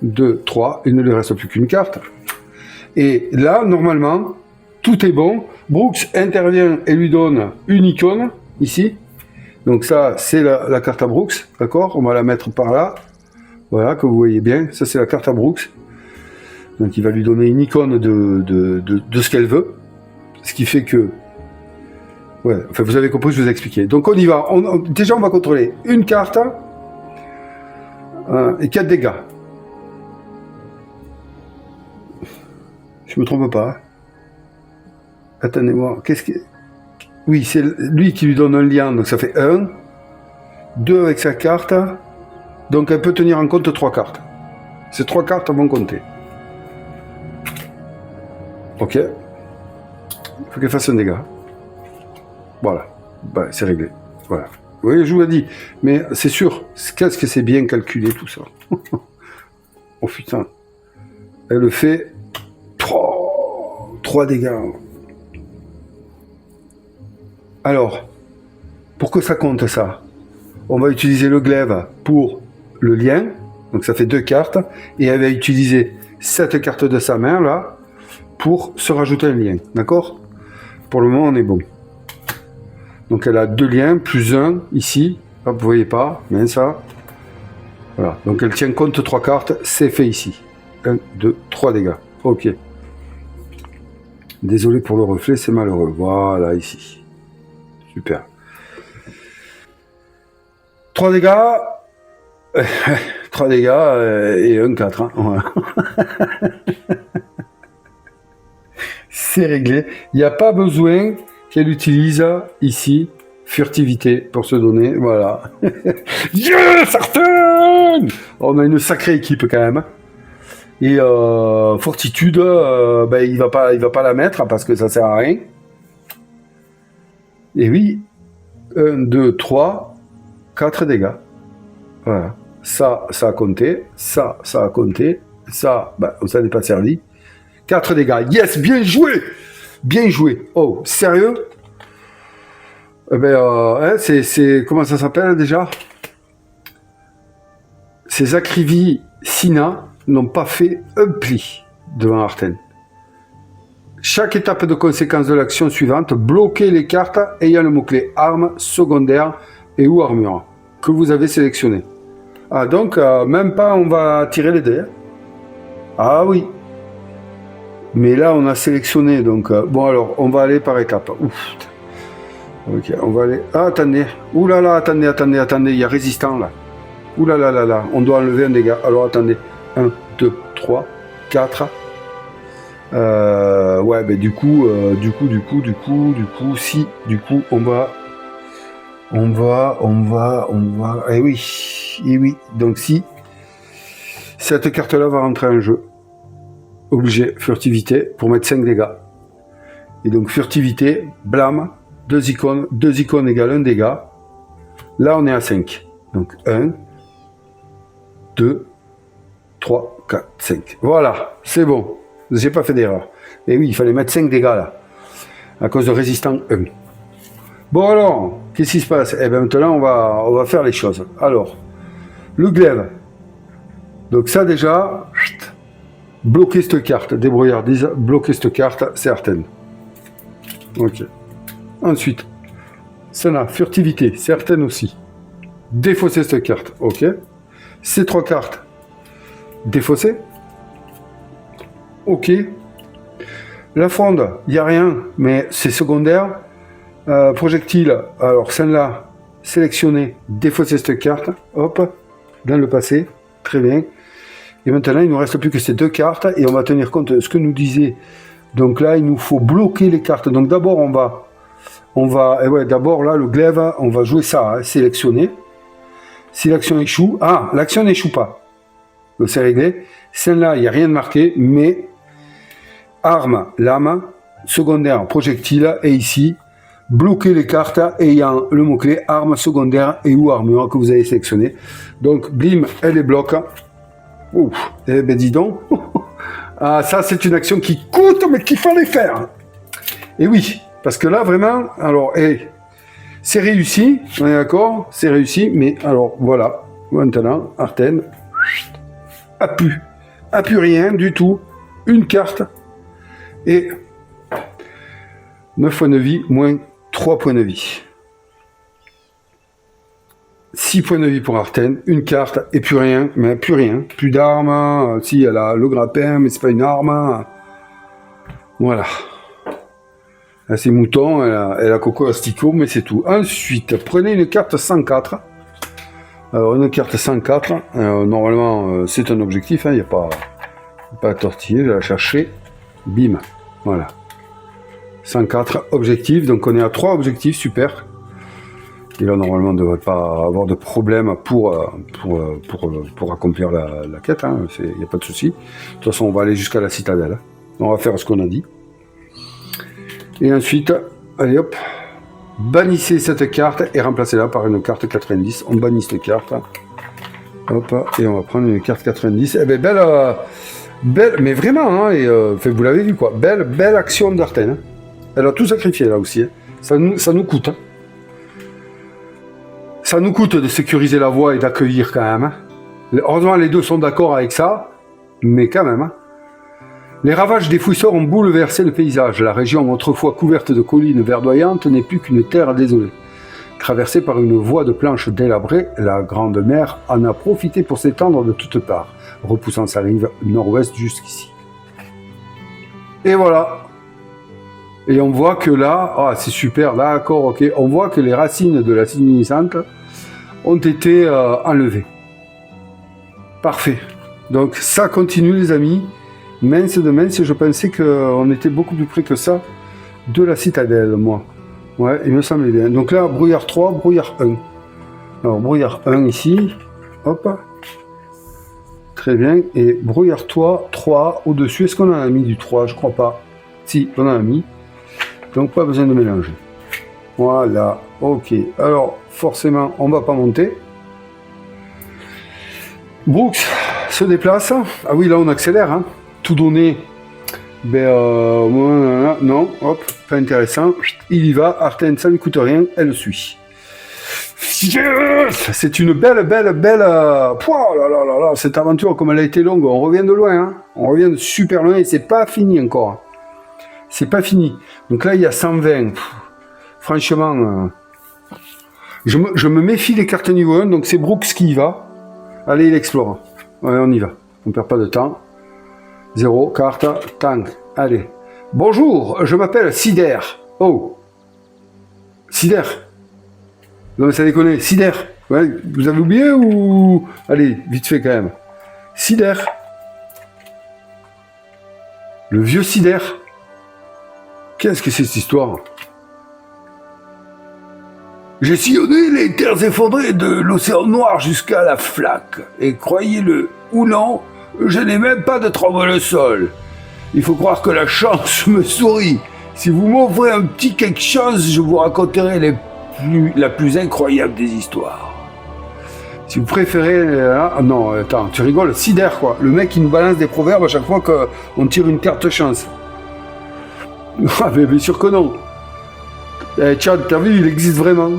2, 3. Il ne lui reste plus qu'une carte. Et là, normalement, tout est bon. Brooks intervient et lui donne une icône, ici. Donc ça, c'est la carte à Brooks. D'accord? On va la mettre par là. Voilà, que vous voyez bien. Ça, c'est la carte à Brooks. Donc il va lui donner une icône de ce qu'elle veut. Ce qui fait que... Ouais, enfin, vous avez compris, je vous ai expliqué. Donc on y va. Déjà, on va contrôler une carte et 4 dégâts. Je me trompe pas. Hein. Attendez-moi. Qu'est-ce que... Oui, c'est lui qui lui donne un lien. Donc ça fait 1. 2 avec sa carte. Donc elle peut tenir en compte 3 cartes. Ces 3 cartes vont compter. Ok. Il faut qu'elle fasse un dégât. Voilà, c'est réglé. Voilà. Oui, je vous l'ai dit. Mais c'est sûr, qu'est-ce que c'est bien calculé tout ça. Oh putain. Elle fait 3 dégâts. Alors, pour que ça compte ça, on va utiliser le glaive pour le lien. Donc ça fait 2 cartes. Et elle va utiliser cette carte de sa main là pour se rajouter un lien. D'accord? Pour le moment, on est bon. Donc elle a 2 liens, plus 1 ici. Hop, vous voyez pas, mais ça. Voilà. Donc elle tient compte 3 cartes, c'est fait ici. 1, 2, 3 dégâts. Ok. Désolé pour le reflet, c'est malheureux. Voilà, ici. Super. 3 dégâts. 3 dégâts et un 4. Hein. Voilà. C'est réglé. Il n'y a pas besoin qu'elle utilise ici furtivité pour se donner. Voilà. Yeah, certain. On a une sacrée équipe quand même. Et fortitude, il va pas la mettre parce que ça sert à rien. Et oui, 1, 2, 3, 4 dégâts. Voilà. Ça a compté. Ça a compté. Ça n'est pas servi. 4 dégâts. Yes, bien joué. Bien joué. Oh, sérieux? C'est comment ça s'appelle déjà? Ces Acrivi Sina n'ont pas fait un pli devant Arthen. Chaque étape de conséquence de l'action suivante, bloquez les cartes ayant le mot-clé arme, secondaire et ou armure que vous avez sélectionné. Ah donc, même pas on va tirer les dés. Ah oui. Mais là on a sélectionné, donc bon alors on va aller par étapes. Ouf. Ok, on va aller... Ah attendez. Ouh là là, attendez, il y a résistant là. Ouh là là là là, on doit enlever un dégât. Alors attendez. 1, 2, 3, 4. Ouais, du coup, si, du coup, on va, eh oui, donc si, cette carte-là va rentrer en jeu, obligé, furtivité, pour mettre 5 dégâts, et donc furtivité, blâme, 2 icônes égale 1 dégât, là on est à 5, donc 1, 2, 3, 4, 5, voilà, c'est bon. J'ai pas fait d'erreur. Et oui, il fallait mettre 5 dégâts là. À cause de résistant 1. Bon alors, qu'est-ce qui se passe? Eh bien maintenant, on va faire les choses. Alors, le glaive. Donc ça déjà, bloquer cette carte. Débrouillardise, bloquer cette carte, certaine. Ok. Ensuite, ça là, furtivité, certaine aussi. Défausser cette carte. Ok. Ces 3 cartes, défausser. Ok. La fronde, il n'y a rien, mais c'est secondaire. Projectile, alors celle-là, sélectionner, défausser cette carte, hop, dans le passé, très bien. Et maintenant, il ne nous reste plus que ces 2 cartes, et on va tenir compte de ce que nous disait. Donc là, il nous faut bloquer les cartes. Donc d'abord, d'abord là, le glaive, on va jouer ça, hein, sélectionner. Si l'action échoue, l'action n'échoue pas. Donc c'est réglé. Celle-là, il n'y a rien de marqué, mais arme, lame, secondaire, projectile, et ici, bloquer les cartes ayant le mot-clé arme, secondaire et ou armure que vous avez sélectionné. Donc, blim, elle les bloque. Ouf, eh ben dis donc. Ça, c'est une action qui coûte, mais qu'il fallait faire. Et oui, parce que là, vraiment, alors, c'est réussi, on est d'accord, c'est réussi, mais alors, voilà, maintenant, Arthen, a plus rien du tout, une carte, et 9 points de vie, moins 3 points de vie. 6 points de vie pour Arthen, une carte, et plus rien, plus d'armes, si elle a le grappin, mais c'est pas une arme, voilà. Elle a ses moutons, elle a Coco Asticot, mais c'est tout. Ensuite, prenez une carte 104. Alors, une carte 104, normalement, c'est un objectif, il n'y a pas à tortiller, je vais la chercher. Bim, voilà. 104 objectifs, donc on est à 3 objectifs, super. Et là, normalement, on ne devrait pas avoir de problème pour accomplir la quête, il n'y a pas de souci. De toute façon, on va aller jusqu'à la citadelle. On va faire ce qu'on a dit. Et ensuite, allez hop, bannissez cette carte et remplacez-la par une carte 90. On bannit cette carte. Hop, et on va prendre une carte 90. Eh bien, belle, mais vraiment, vous l'avez vu quoi, belle action d'Arthen. Elle a tout sacrifié là aussi. Ça nous coûte. Ça nous coûte de sécuriser la voie et d'accueillir quand même. Heureusement, les deux sont d'accord avec ça, mais quand même. Les ravages des fouisseurs ont bouleversé le paysage. La région, autrefois couverte de collines verdoyantes, n'est plus qu'une terre désolée. Traversée par une voie de planches délabrées, la Grande Mer en a profité pour s'étendre de toutes parts, repoussant sa rive nord-ouest jusqu'ici. Et voilà. Et on voit que là, ah, c'est super, d'accord, ok. On voit que les racines de la luminescente ont été enlevées. Parfait. Donc ça continue les amis. Mince de mince, je pensais qu'on était beaucoup plus près que ça de la citadelle, moi. Ouais, il me semblait bien. Donc là, brouillard 3, brouillard 1. Alors, brouillard 1 ici. Hop. Très bien. Et brouillard 3 au-dessus. Est-ce qu'on en a mis du 3? Je crois pas. Si, on en a mis. Donc, pas besoin de mélanger. Voilà. Ok. Alors, forcément, on va pas monter. Brooks se déplace. Ah oui, là, on accélère. Hein. Tout donné. Ben, non, hop, pas intéressant. Il y va. Arthen, ça lui coûte rien. Elle le suit. C'est une belle. Pouah, là, cette aventure, comme elle a été longue, on revient de loin. Hein. On revient de super loin et c'est pas fini encore. C'est pas fini. Donc là, il y a 120. Franchement, je me méfie des cartes niveau 1. Donc c'est Brooks qui y va. Allez, il explore. Ouais, on y va. On perd pas de temps. 0, carte, tank. Allez. Bonjour, je m'appelle Sider. Oh. Sider. Non mais ça déconne. Sider. Ouais, vous avez oublié ou... Allez, vite fait quand même. Sider. Le vieux Sider. Qu'est-ce que c'est cette histoire? J'ai sillonné les terres effondrées de l'océan Noir jusqu'à la Flaque. Et croyez-le ou non, je n'ai même pas de trompe-le-sol. Il faut croire que la chance me sourit. Si vous m'offrez un petit quelque chose, je vous raconterai la plus incroyable des histoires. Si vous préférez... non, attends, tu rigoles, Sider quoi. Le mec qui nous balance des proverbes à chaque fois qu'on tire une carte chance. Ah mais bien sûr que non. Tchad, t'as vu, il existe vraiment.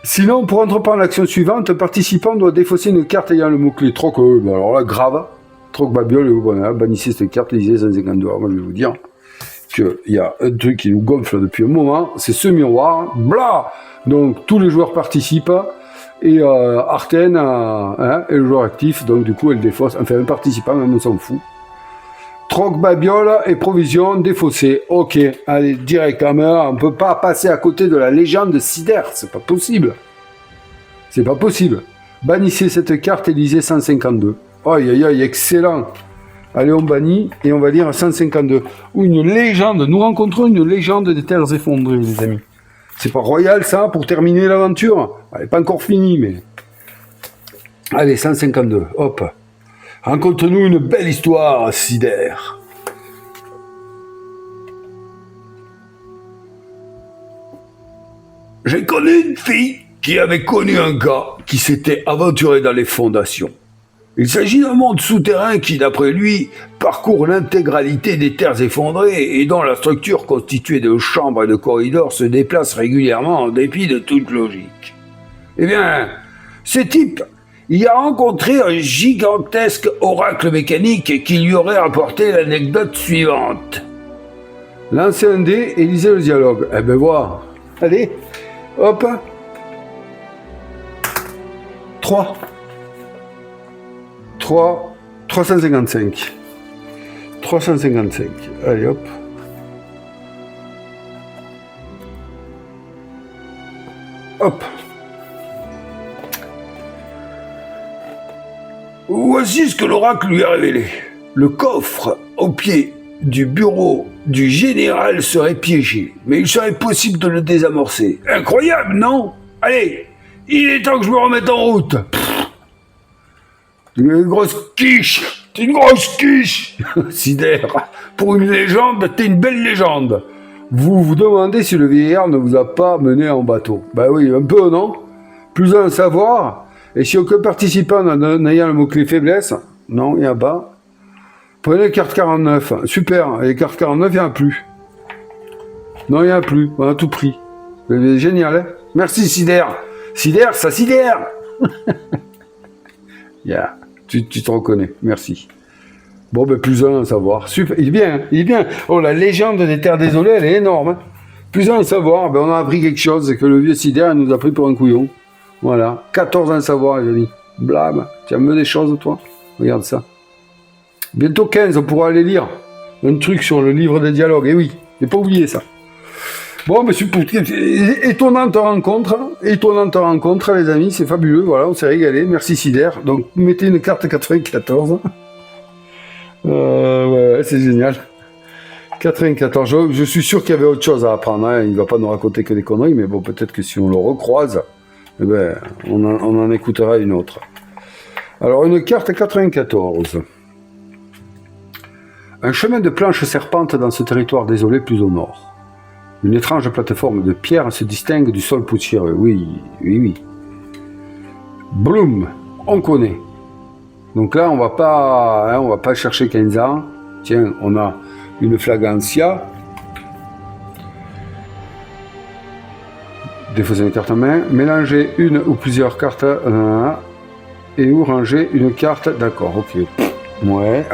Sinon, pour entreprendre l'action suivante, un participant doit défausser une carte ayant le mot-clé troc. Alors là, grave. Troc babiole, voilà, bannissez cette carte, lisez 152. Alors moi, je vais vous dire qu'il y a un truc qui nous gonfle depuis un moment, c'est ce miroir. Blah. Donc, tous les joueurs participent. Et Arthen est le joueur actif. Donc, du coup, elle défausse. Enfin, un participant, même on s'en fout. Troc, babiole et provision défaussée. Ok, allez, direct hammer. On ne peut pas passer à côté de la légende de Sider. C'est pas possible. C'est pas possible. Bannissez cette carte et lisez 152. Aïe, aïe, aïe, excellent. Allez, on bannit et on va lire 152. Ou une légende. Nous rencontrons une légende des terres effondrées, les amis. C'est pas royal, ça, pour terminer l'aventure? Elle n'est pas encore finie, mais... Allez, 152. Hop. Raconte-nous une belle histoire, Sider. J'ai connu une fille qui avait connu un gars qui s'était aventuré dans les fondations. Il s'agit d'un monde souterrain qui, d'après lui, parcourt l'intégralité des terres effondrées et dont la structure constituée de chambres et de corridors se déplace régulièrement en dépit de toute logique. Eh bien, ce type... il a rencontré un gigantesque oracle mécanique qui lui aurait rapporté l'anecdote suivante. Lancez un dé et lisez le dialogue. Eh ben voilà. Allez, hop. 3. 355. 355. Allez, hop. Hop. Voici ce que l'oracle lui a révélé. Le coffre au pied du bureau du général serait piégé, mais il serait possible de le désamorcer. Incroyable, non? Allez, il est temps que je me remette en route. Une grosse quiche. T'es une grosse quiche. Sider, pour une légende, t'es une belle légende. Vous vous demandez si le vieillard ne vous a pas mené en bateau. Ben oui, un peu, non? Plus à en savoir. Et si aucun participant n'ayant le mot-clé faiblesse, non, il n'y a pas. Prenez carte 49. Super. Et les cartes 49, il n'y en a plus. Non, il n'y en a plus. On a tout pris. C'est génial, hein? Merci, Sider. Sider, ça sidère. Yeah. Tu te reconnais. Merci. Bon, ben, plus un à savoir. Super. Il est bien, hein, il est bien. Oh, la légende des terres désolées, elle est énorme. Hein. Plus un à savoir. Ben, on a appris quelque chose. C'est que le vieux Sider nous a pris pour un couillon. Voilà. 14 ans à savoir, les amis. Blâme. Tu as mis des choses, toi? Regarde ça. Bientôt 15, on pourra aller lire. un truc sur le livre des dialogues. Et oui, j'ai pas oublié ça. Bon, monsieur Poutine, étonnante rencontre, les amis, c'est fabuleux, voilà, on s'est régalé, merci Sider. Donc, mettez une carte 94. Ouais, c'est génial. 94, je suis sûr qu'il y avait autre chose à apprendre, hein. Il ne va pas nous raconter que des conneries, mais bon, peut-être que si on le recroise, eh ben, on en écoutera une autre. Alors, une carte 94. Un chemin de planches serpente dans ce territoire désolé plus au nord. Une étrange plateforme de pierre se distingue du sol poussiéreux. Oui. Bloom, on connaît. Donc là, on va pas chercher 15 ans. Tiens, on a une flagancia. Défausser une carte en main. Mélanger une ou plusieurs cartes. Et ou ranger une carte. D'accord, ok. Ouais,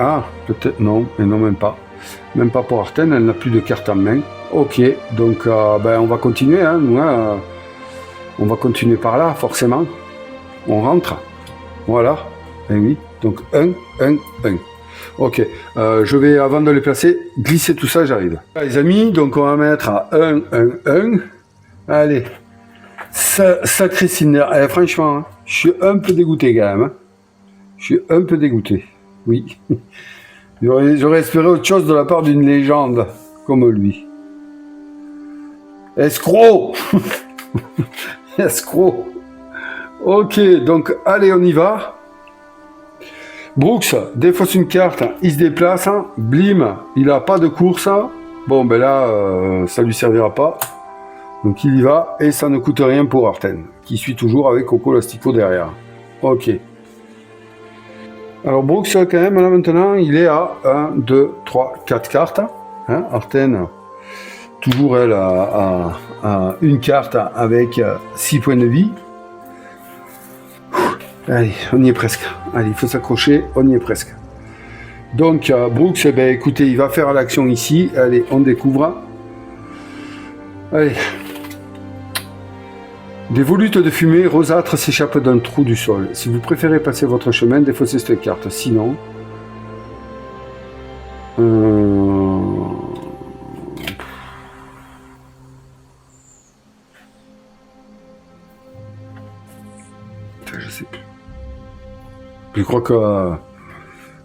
peut-être, non, mais non, même pas. Même pas pour Arthen, elle n'a plus de carte en main. Ok, donc on va continuer, hein, nous, on va continuer par là, forcément. On rentre, voilà, et oui, donc 1. Ok, je vais, avant de les placer, glisser tout ça, j'arrive. Les amis, donc on va mettre à 1. Allez, sacré Cinder. Franchement, hein, je suis un peu dégoûté quand même. Hein. Je suis un peu dégoûté, oui. J'aurais espéré autre chose de la part d'une légende comme lui. Escroc. Escroc. Ok, donc allez, on y va. Brooks défausse une carte, il se déplace. Blim, il n'a pas de course. Bon, ben là, ça lui servira pas. Donc il y va et ça ne coûte rien pour Arthen, qui suit toujours avec Coco Lastico derrière. Ok. Alors Brooks, quand même, là maintenant, il est à 1, 2, 3, 4 cartes. Hein, Arthen, toujours elle a une carte avec 6 points de vie. Allez, on y est presque. Allez, il faut s'accrocher, on y est presque. Donc Brooks, eh ben, écoutez, il va faire l'action ici. Allez, on découvre. Allez. Des volutes de fumée rosâtres s'échappent d'un trou du sol. Si vous préférez passer votre chemin, défaussez cette carte. Sinon... Je sais plus. Je crois que...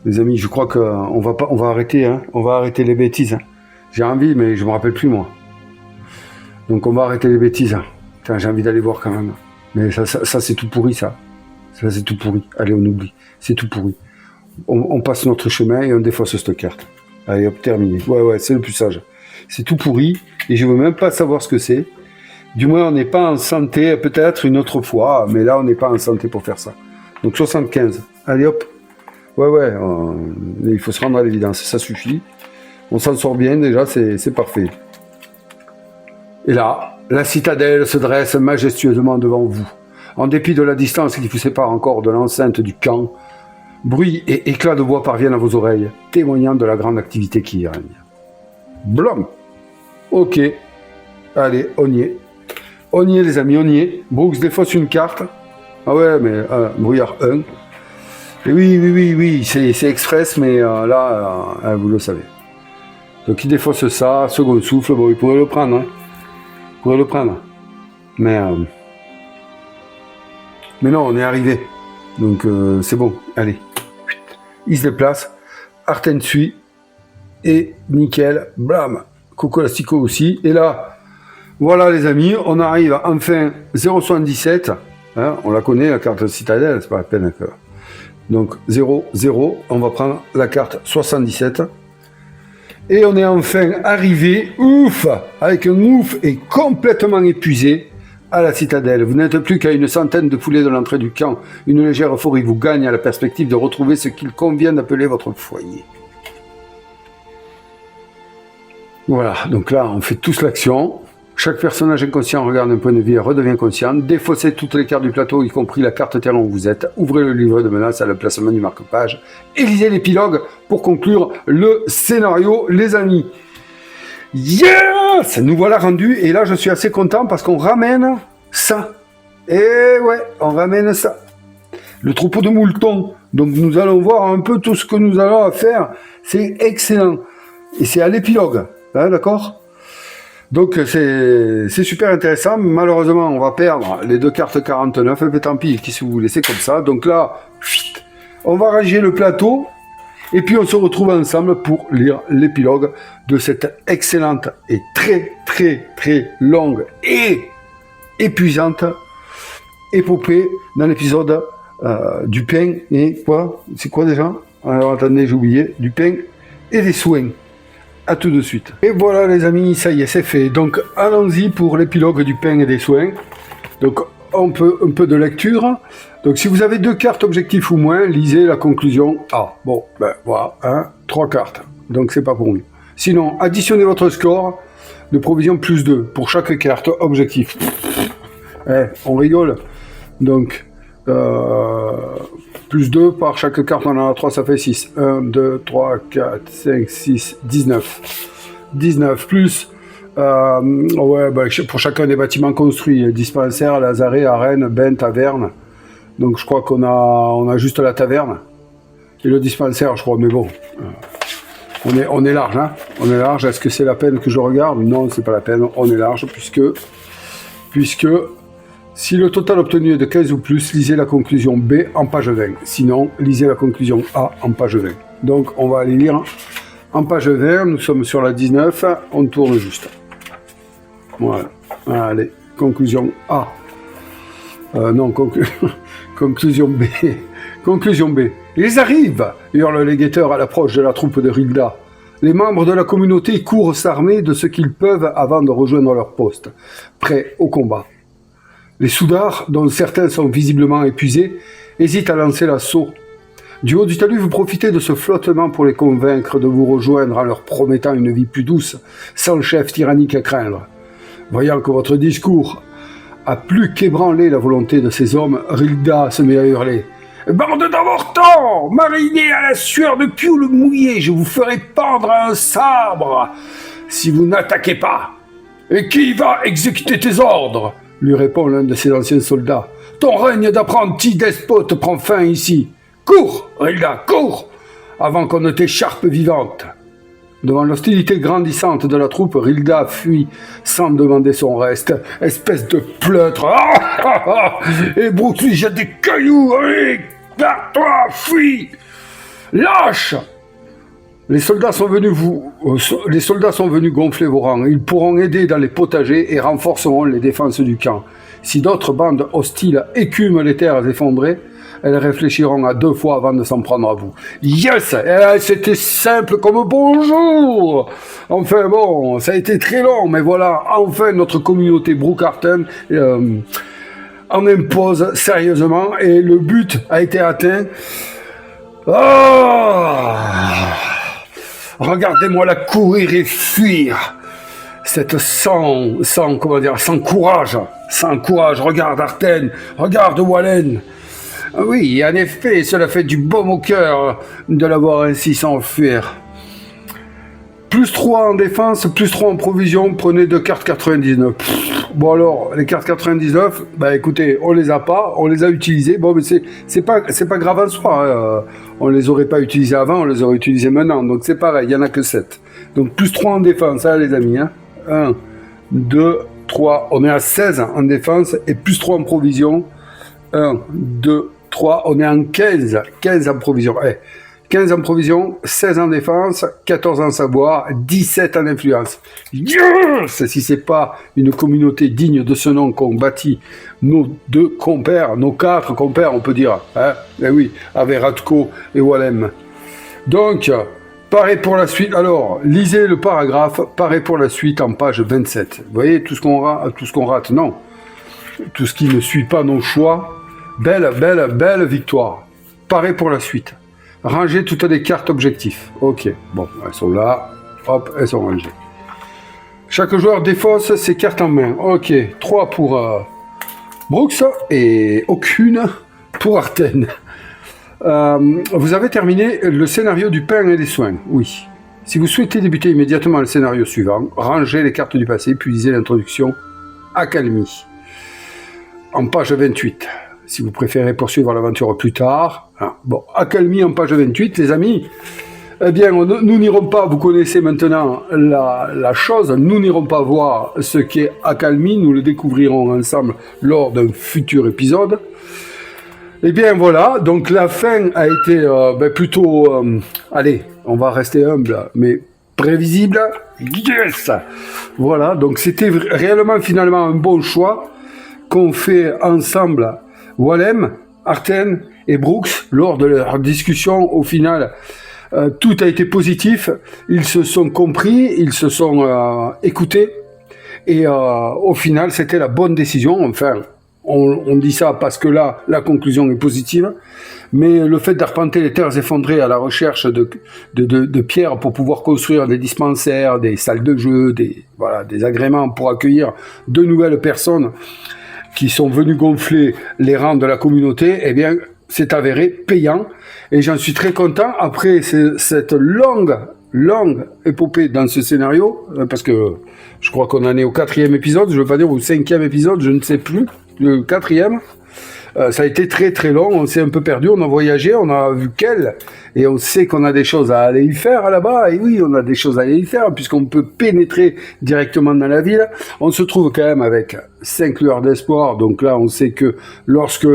les amis, je crois qu'on va arrêter, hein. On va arrêter les bêtises. Hein. J'ai envie, mais je me rappelle plus, moi. Donc on va arrêter les bêtises. Hein. Putain, j'ai envie d'aller voir quand même. Mais ça c'est tout pourri, ça. Ça, c'est tout pourri. Allez, on oublie. C'est tout pourri. On passe notre chemin et on défausse cette carte. Allez, hop, terminé. Ouais, c'est le plus sage. C'est tout pourri et je veux même pas savoir ce que c'est. Du moins, on n'est pas en santé, peut-être une autre fois, mais là, on n'est pas en santé pour faire ça. Donc, 75. Allez, hop. Ouais, il faut se rendre à l'évidence. Ça suffit. On s'en sort bien, déjà, c'est parfait. Et là, la citadelle se dresse majestueusement devant vous. En dépit de la distance qui vous sépare encore de l'enceinte du camp, bruit et éclats de voix parviennent à vos oreilles, témoignant de la grande activité qui y règne. Blanc. Ok. Allez, on y est. On y est, les amis, on y est. Brooks défausse une carte. Ah ouais, mais brouillard 1. Et oui, c'est express, mais là, vous le savez. Donc il défausse ça, second souffle, bon, il pourrait le prendre. Hein. Il pourrait le prendre. Mais non, on est arrivé. Donc c'est bon, allez. Il se déplace. Arthen suit. Et nickel, blam. Coco Lastico aussi. Et là, voilà les amis, on arrive enfin 0,77. Hein, on la connaît, la carte citadelle, c'est pas la peine que... Donc 0, 0, on va prendre la carte 77. Et on est enfin arrivé, ouf, avec un ouf et complètement épuisé à la citadelle. Vous n'êtes plus qu'à une centaine de foulées de l'entrée du camp. Une légère euphorie vous gagne à la perspective de retrouver ce qu'il convient d'appeler votre foyer. Voilà, donc là on fait tous l'action. Chaque personnage inconscient regarde un point de vue et redevient conscient. Défaussez toutes les cartes du plateau, y compris la carte terrain où vous êtes. Ouvrez le livret de menaces à l'emplacement du marque-page. Et lisez l'épilogue pour conclure le scénario, les amis. Yes! Nous voilà rendus. Et là, je suis assez content parce qu'on ramène ça. Et ouais, on ramène ça. Le troupeau de moutons. Donc nous allons voir un peu tout ce que nous allons faire. C'est excellent. Et c'est à l'épilogue, hein, d'accord? Donc c'est super intéressant. Malheureusement, on va perdre les 2 cartes 49. Mais tant pis, qui se vous laissez comme ça. Donc là, on va ranger le plateau. Et puis on se retrouve ensemble pour lire l'épilogue de cette excellente et très longue et épuisante épopée dans l'épisode du pain et quoi? C'est quoi déjà? Alors attendez, j'ai oublié. Du pain et des soins. À tout de suite. Et voilà les amis, ça y est, c'est fait. Donc allons-y pour l'épilogue du pain et des soins. Donc un peu de lecture. Donc si vous avez 2 cartes objectifs ou moins, lisez la conclusion A. Bon, ben voilà, 3 cartes. Donc c'est pas pour nous. Sinon, additionnez votre score de provision plus 2 pour chaque carte objectif. On rigole. Donc plus 2 par chaque carte, on en a 3, ça fait 6. 1, 2, 3, 4, 5, 6, 19. 19 plus pour chacun des bâtiments construits, dispensaire, lazaret, arène, bain, taverne. Donc je crois qu'on a juste la taverne et le dispensaire, je crois, mais bon, on est large, hein. On est large. Est-ce que c'est la peine que je regarde? Non, c'est pas la peine. On est large puisque si le total obtenu est de 15 ou plus, lisez la conclusion B en page 20. Sinon, lisez la conclusion A en page 20. Donc on va aller lire en page 20. Nous sommes sur la 19. On tourne juste. Voilà. Allez, conclusion A. Conclusion B. Conclusion B. Ils arrivent, hurle le guetteur à l'approche de la troupe de Rilda. Les membres de la communauté courent s'armer de ce qu'ils peuvent avant de rejoindre leur poste, prêts au combat. Les soudards, dont certains sont visiblement épuisés, hésitent à lancer l'assaut. Du haut du talus, vous profitez de ce flottement pour les convaincre de vous rejoindre en leur promettant une vie plus douce, sans chef tyrannique à craindre. Voyant que votre discours a plus qu'ébranlé la volonté de ces hommes, Rilda se met à hurler. « Bande d'avortants, marinés à la sueur de pioule mouillée, je vous ferai pendre un sabre si vous n'attaquez pas. »« Et qui va exécuter tes ordres ?» lui répond l'un de ses anciens soldats. « Ton règne d'apprenti despote prend fin ici. Cours, Rilda, cours, avant qu'on ne t'écharpe vivante. » Devant l'hostilité grandissante de la troupe, Rilda fuit sans demander son reste. Espèce de pleutre. Et Brooks lui jette des cailloux. Garde-toi, fuis. Lâche. Les soldats sont venus gonfler vos rangs. Ils pourront aider dans les potagers et renforceront les défenses du camp. Si d'autres bandes hostiles écument les terres effondrées, elles réfléchiront à 2 fois avant de s'en prendre à vous. Yes! C'était simple comme bonjour! Enfin bon, ça a été très long, mais voilà, enfin notre communauté Brookarten en impose sérieusement et le but a été atteint. Oh! Regardez-moi la courir et fuir! Cette sans courage. Regarde Arten, regarde Wallen. Oui, en effet, cela fait du baume au cœur de l'avoir ainsi s'enfuir. Plus 3 en défense, plus 3 en provision, prenez 2 cartes 99. Bon alors, les cartes 99, bah écoutez, on les a pas, on les a utilisées. Bon, mais c'est pas grave en soi. Hein. On les aurait pas utilisées avant, on les aurait utilisées maintenant. Donc c'est pareil, il y en a que 7. Donc plus 3 en défense, hein, les amis. Hein. 1, 2, 3, on est à 16 en défense et plus 3 en provision. 1, 2, 3, on est en 15 en provision. 15 en provision, 16 en défense, 14 en savoir, 17 en influence. Yes! Si c'est pas une communauté digne de ce nom qu'ont bâti nos 2 compères, nos 4 compères, on peut dire. Hein? Eh oui, avec Radko et Walem. Donc, pareil pour la suite. Alors, lisez le paragraphe, pareil pour la suite en page 27. Vous voyez tout ce qu'on rate, non. Tout ce qui ne suit pas nos choix. Belle victoire. Pareil pour la suite. Rangez toutes les cartes objectifs. Ok, bon, elles sont là. Hop, elles sont rangées. Chaque joueur défausse ses cartes en main. Ok, 3 pour Brooks et aucune pour Arten. Vous avez terminé le scénario du pain et des soins. Oui. Si vous souhaitez débuter immédiatement le scénario suivant, rangez les cartes du passé, puis lisez l'introduction Accalmie. En page 28. Si vous préférez poursuivre l'aventure plus tard. Bon, Accalmie en page 28, les amis. Eh bien, nous n'irons pas, vous connaissez maintenant la chose, nous n'irons pas voir ce qu'est Accalmie, nous le découvrirons ensemble lors d'un futur épisode. Eh bien voilà, donc la fin a été plutôt, allez, on va rester humble, mais prévisible. Yes. Voilà, donc c'était réellement finalement un bon choix qu'ont fait ensemble Walem, Arten et Brooks lors de leur discussion. Au final, tout a été positif, ils se sont compris, ils se sont écoutés et au final c'était la bonne décision. Enfin, on dit ça parce que là, la conclusion est positive, mais le fait d'arpenter les terres effondrées à la recherche de pierres pour pouvoir construire des dispensaires, des salles de jeu, des agréments pour accueillir de nouvelles personnes qui sont venues gonfler les rangs de la communauté, eh bien, c'est avéré payant, et j'en suis très content après cette longue épopée dans ce scénario, parce que je crois qu'on en est au 4e épisode, je ne veux pas dire au 5e épisode, je ne sais plus, le 4e. Ça a été très très long, on s'est un peu perdu, on a voyagé, on a vu qu'elle, et on sait qu'on a des choses à aller y faire là-bas, et oui, on a des choses à aller y faire, puisqu'on peut pénétrer directement dans la ville. On se trouve quand même avec 5 lueurs d'espoir, donc là on sait que lorsque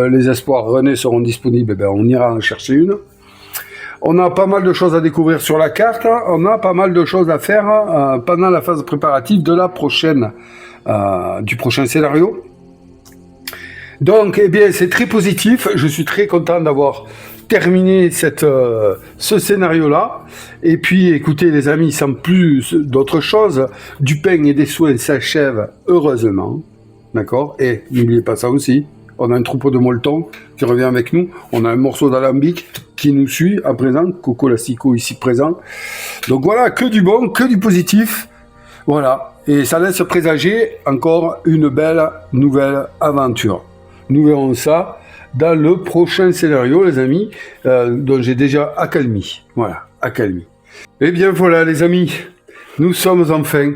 les espoirs René seront disponibles, on ira en chercher une. On a pas mal de choses à découvrir sur la carte, on a pas mal de choses à faire pendant la phase préparative de la prochaine, du prochain scénario. Donc, eh bien, c'est très positif. Je suis très content d'avoir terminé ce scénario-là. Et puis, écoutez, les amis, sans plus d'autres choses, du pain et des soins s'achèvent heureusement. D'accord? Et n'oubliez pas ça aussi. On a un troupeau de molletons qui revient avec nous. On a un morceau d'alambic qui nous suit à présent. Coco Lastico ici présent. Donc voilà, que du bon, que du positif. Voilà. Et ça laisse présager encore une belle nouvelle aventure. Nous verrons ça dans le prochain scénario, les amis, dont j'ai déjà accalmie. Voilà, accalmie. Eh bien voilà, les amis, nous sommes enfin,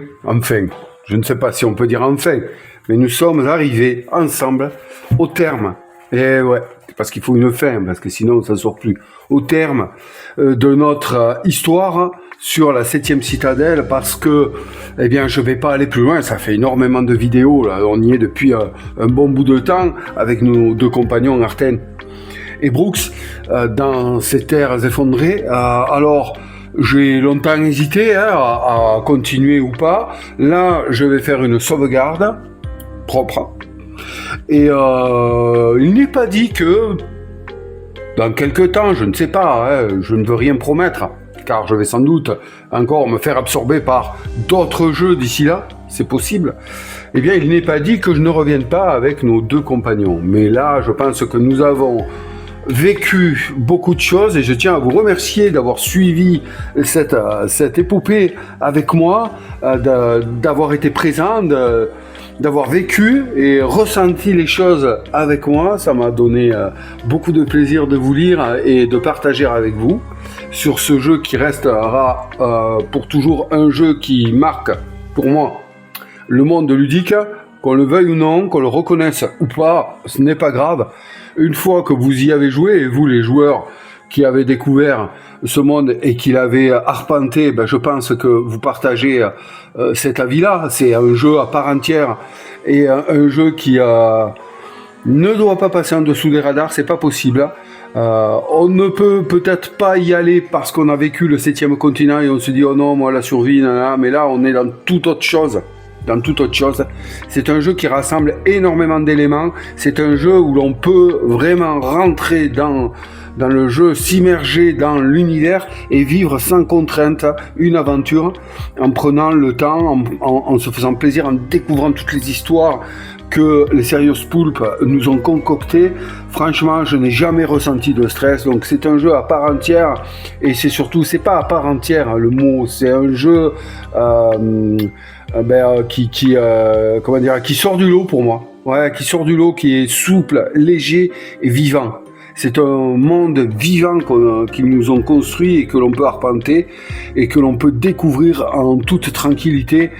je ne sais pas si on peut dire enfin, mais nous sommes arrivés ensemble au terme. Et ouais, parce qu'il faut une fin, parce que sinon on s'en sort plus. Au terme de notre histoire sur la 7e citadelle, parce que, eh bien, je vais pas aller plus loin, ça fait énormément de vidéos, là, on y est depuis un bon bout de temps, avec nos deux compagnons, Arten et Brooks, dans ces terres effondrées. Alors, j'ai longtemps hésité à continuer ou pas. Là, je vais faire une sauvegarde propre. Et il n'est pas dit que, dans quelques temps, je ne sais pas, je ne veux rien promettre, car je vais sans doute encore me faire absorber par d'autres jeux d'ici là, c'est possible. Eh bien, il n'est pas dit que je ne revienne pas avec nos deux compagnons. Mais là, je pense que nous avons vécu beaucoup de choses et je tiens à vous remercier d'avoir suivi cette épopée avec moi, d'avoir été présent, d'avoir vécu et ressenti les choses avec moi. Ça m'a donné beaucoup de plaisir de vous lire et de partager avec vous sur ce jeu qui restera pour toujours un jeu qui marque pour moi le monde ludique, qu'on le veuille ou non, qu'on le reconnaisse ou pas, ce n'est pas grave. Une fois que vous y avez joué, et vous les joueurs qui avez découvert ce monde et qui l'avez arpenté, je pense que vous partagez cet avis-là. C'est un jeu à part entière et un jeu qui ne doit pas passer en dessous des radars, c'est pas possible. On ne peut peut-être pas y aller parce qu'on a vécu le 7e continent et on se dit oh non, moi la survie, mais là on est dans toute autre chose. C'est un jeu qui rassemble énormément d'éléments. C'est un jeu où l'on peut vraiment rentrer dans le jeu, s'immerger dans l'univers et vivre sans contrainte une aventure en prenant le temps, en se faisant plaisir, en découvrant toutes les histoires que les Serious Poulp nous ont concoctées. Franchement, je n'ai jamais ressenti de stress, donc c'est un jeu à part entière, et c'est surtout, c'est pas à part entière le mot, c'est un jeu qui sort du lot pour moi. Ouais, qui sort du lot, qui est souple, léger et vivant. C'est un monde vivant qu'ils nous ont construit et que l'on peut arpenter et que l'on peut découvrir en toute tranquillité.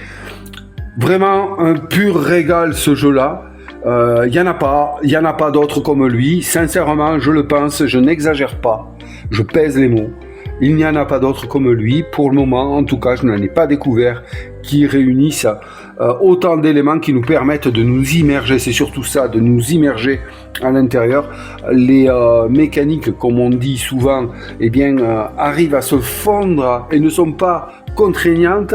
Vraiment un pur régal ce jeu-là. Il y en a pas d'autres comme lui. Sincèrement, je le pense, je n'exagère pas. Je pèse les mots. Il n'y en a pas d'autres comme lui. Pour le moment, en tout cas, je n'en ai pas découvert qui réunissent autant d'éléments qui nous permettent de nous immerger. C'est surtout ça, de nous immerger à l'intérieur. Les mécaniques, comme on dit souvent, eh bien, arrivent à se fondre et ne sont pas contraignantes,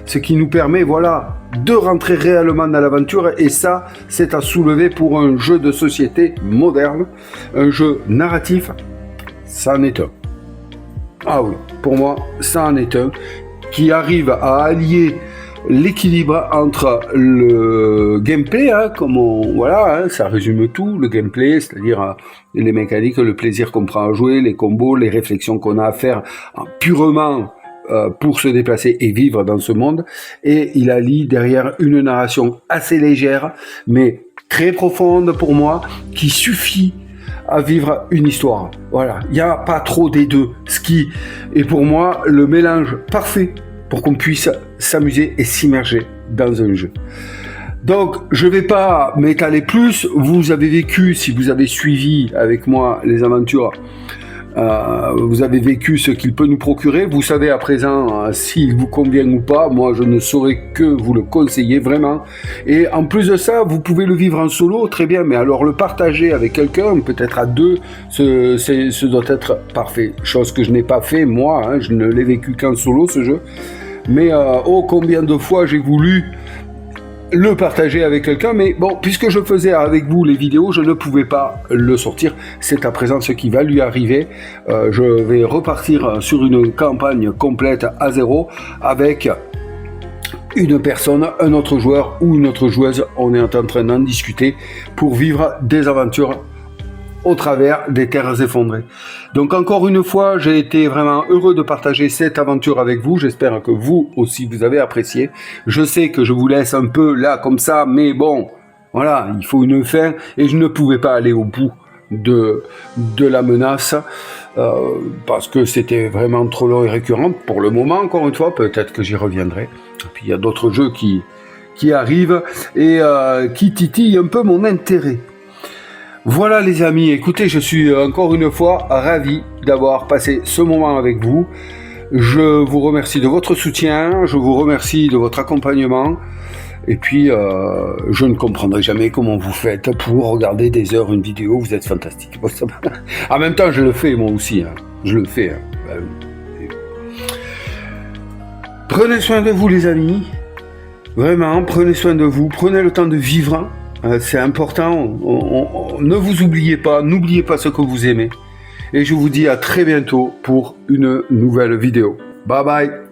ce qui nous permet, voilà, de rentrer réellement dans l'aventure. Et ça, c'est à soulever pour un jeu de société moderne, un jeu narratif. Ça en est un. Ah oui, pour moi, ça en est un qui arrive à allier l'équilibre entre le gameplay, voilà, ça résume tout, le gameplay, c'est-à-dire les mécaniques, le plaisir qu'on prend à jouer, les combos, les réflexions qu'on a à faire purement pour se déplacer et vivre dans ce monde, et il allie derrière une narration assez légère, mais très profonde pour moi, qui suffit à vivre une histoire. Voilà, il n'y a pas trop des deux, ce qui est pour moi le mélange parfait pour qu'on puisse s'amuser et s'immerger dans un jeu. Donc, je ne vais pas m'étaler plus. Vous avez vécu, si vous avez suivi avec moi les aventures, vous avez vécu ce qu'il peut nous procurer. Vous savez à présent s'il vous convient ou pas. Moi, je ne saurais que vous le conseiller vraiment. Et en plus de ça, vous pouvez le vivre en solo, très bien. Mais alors le partager avec quelqu'un, peut-être à deux, ce doit être parfait. Chose que je n'ai pas fait moi. Je ne l'ai vécu qu'en solo ce jeu. Mais oh, combien de fois j'ai voulu le partager avec quelqu'un, mais bon, puisque je faisais avec vous les vidéos, je ne pouvais pas le sortir. C'est à présent ce qui va lui arriver. Je vais repartir sur une campagne complète à zéro avec une personne, un autre joueur ou une autre joueuse. On est en train d'en discuter pour vivre des aventures au travers des terres effondrées. Donc encore une fois, j'ai été vraiment heureux de partager cette aventure avec vous. J'espère que vous aussi vous avez apprécié. Je sais que je vous laisse un peu là comme ça, mais bon, voilà, il faut une fin et je ne pouvais pas aller au bout de la menace parce que c'était vraiment trop long et récurrent. Pour le moment, encore une fois, peut-être que j'y reviendrai. Et puis il y a d'autres jeux qui arrivent et qui titillent un peu mon intérêt. Voilà les amis, écoutez, je suis encore une fois ravi d'avoir passé ce moment avec vous. Je vous remercie de votre soutien, je vous remercie de votre accompagnement. Et puis, je ne comprendrai jamais comment vous faites pour regarder des heures une vidéo, vous êtes fantastique. En même temps, je le fais moi aussi, je le fais. Prenez soin de vous les amis, vraiment, prenez soin de vous, prenez le temps de vivre. C'est important, ne vous oubliez pas, n'oubliez pas ce que vous aimez. Et je vous dis à très bientôt pour une nouvelle vidéo. Bye bye.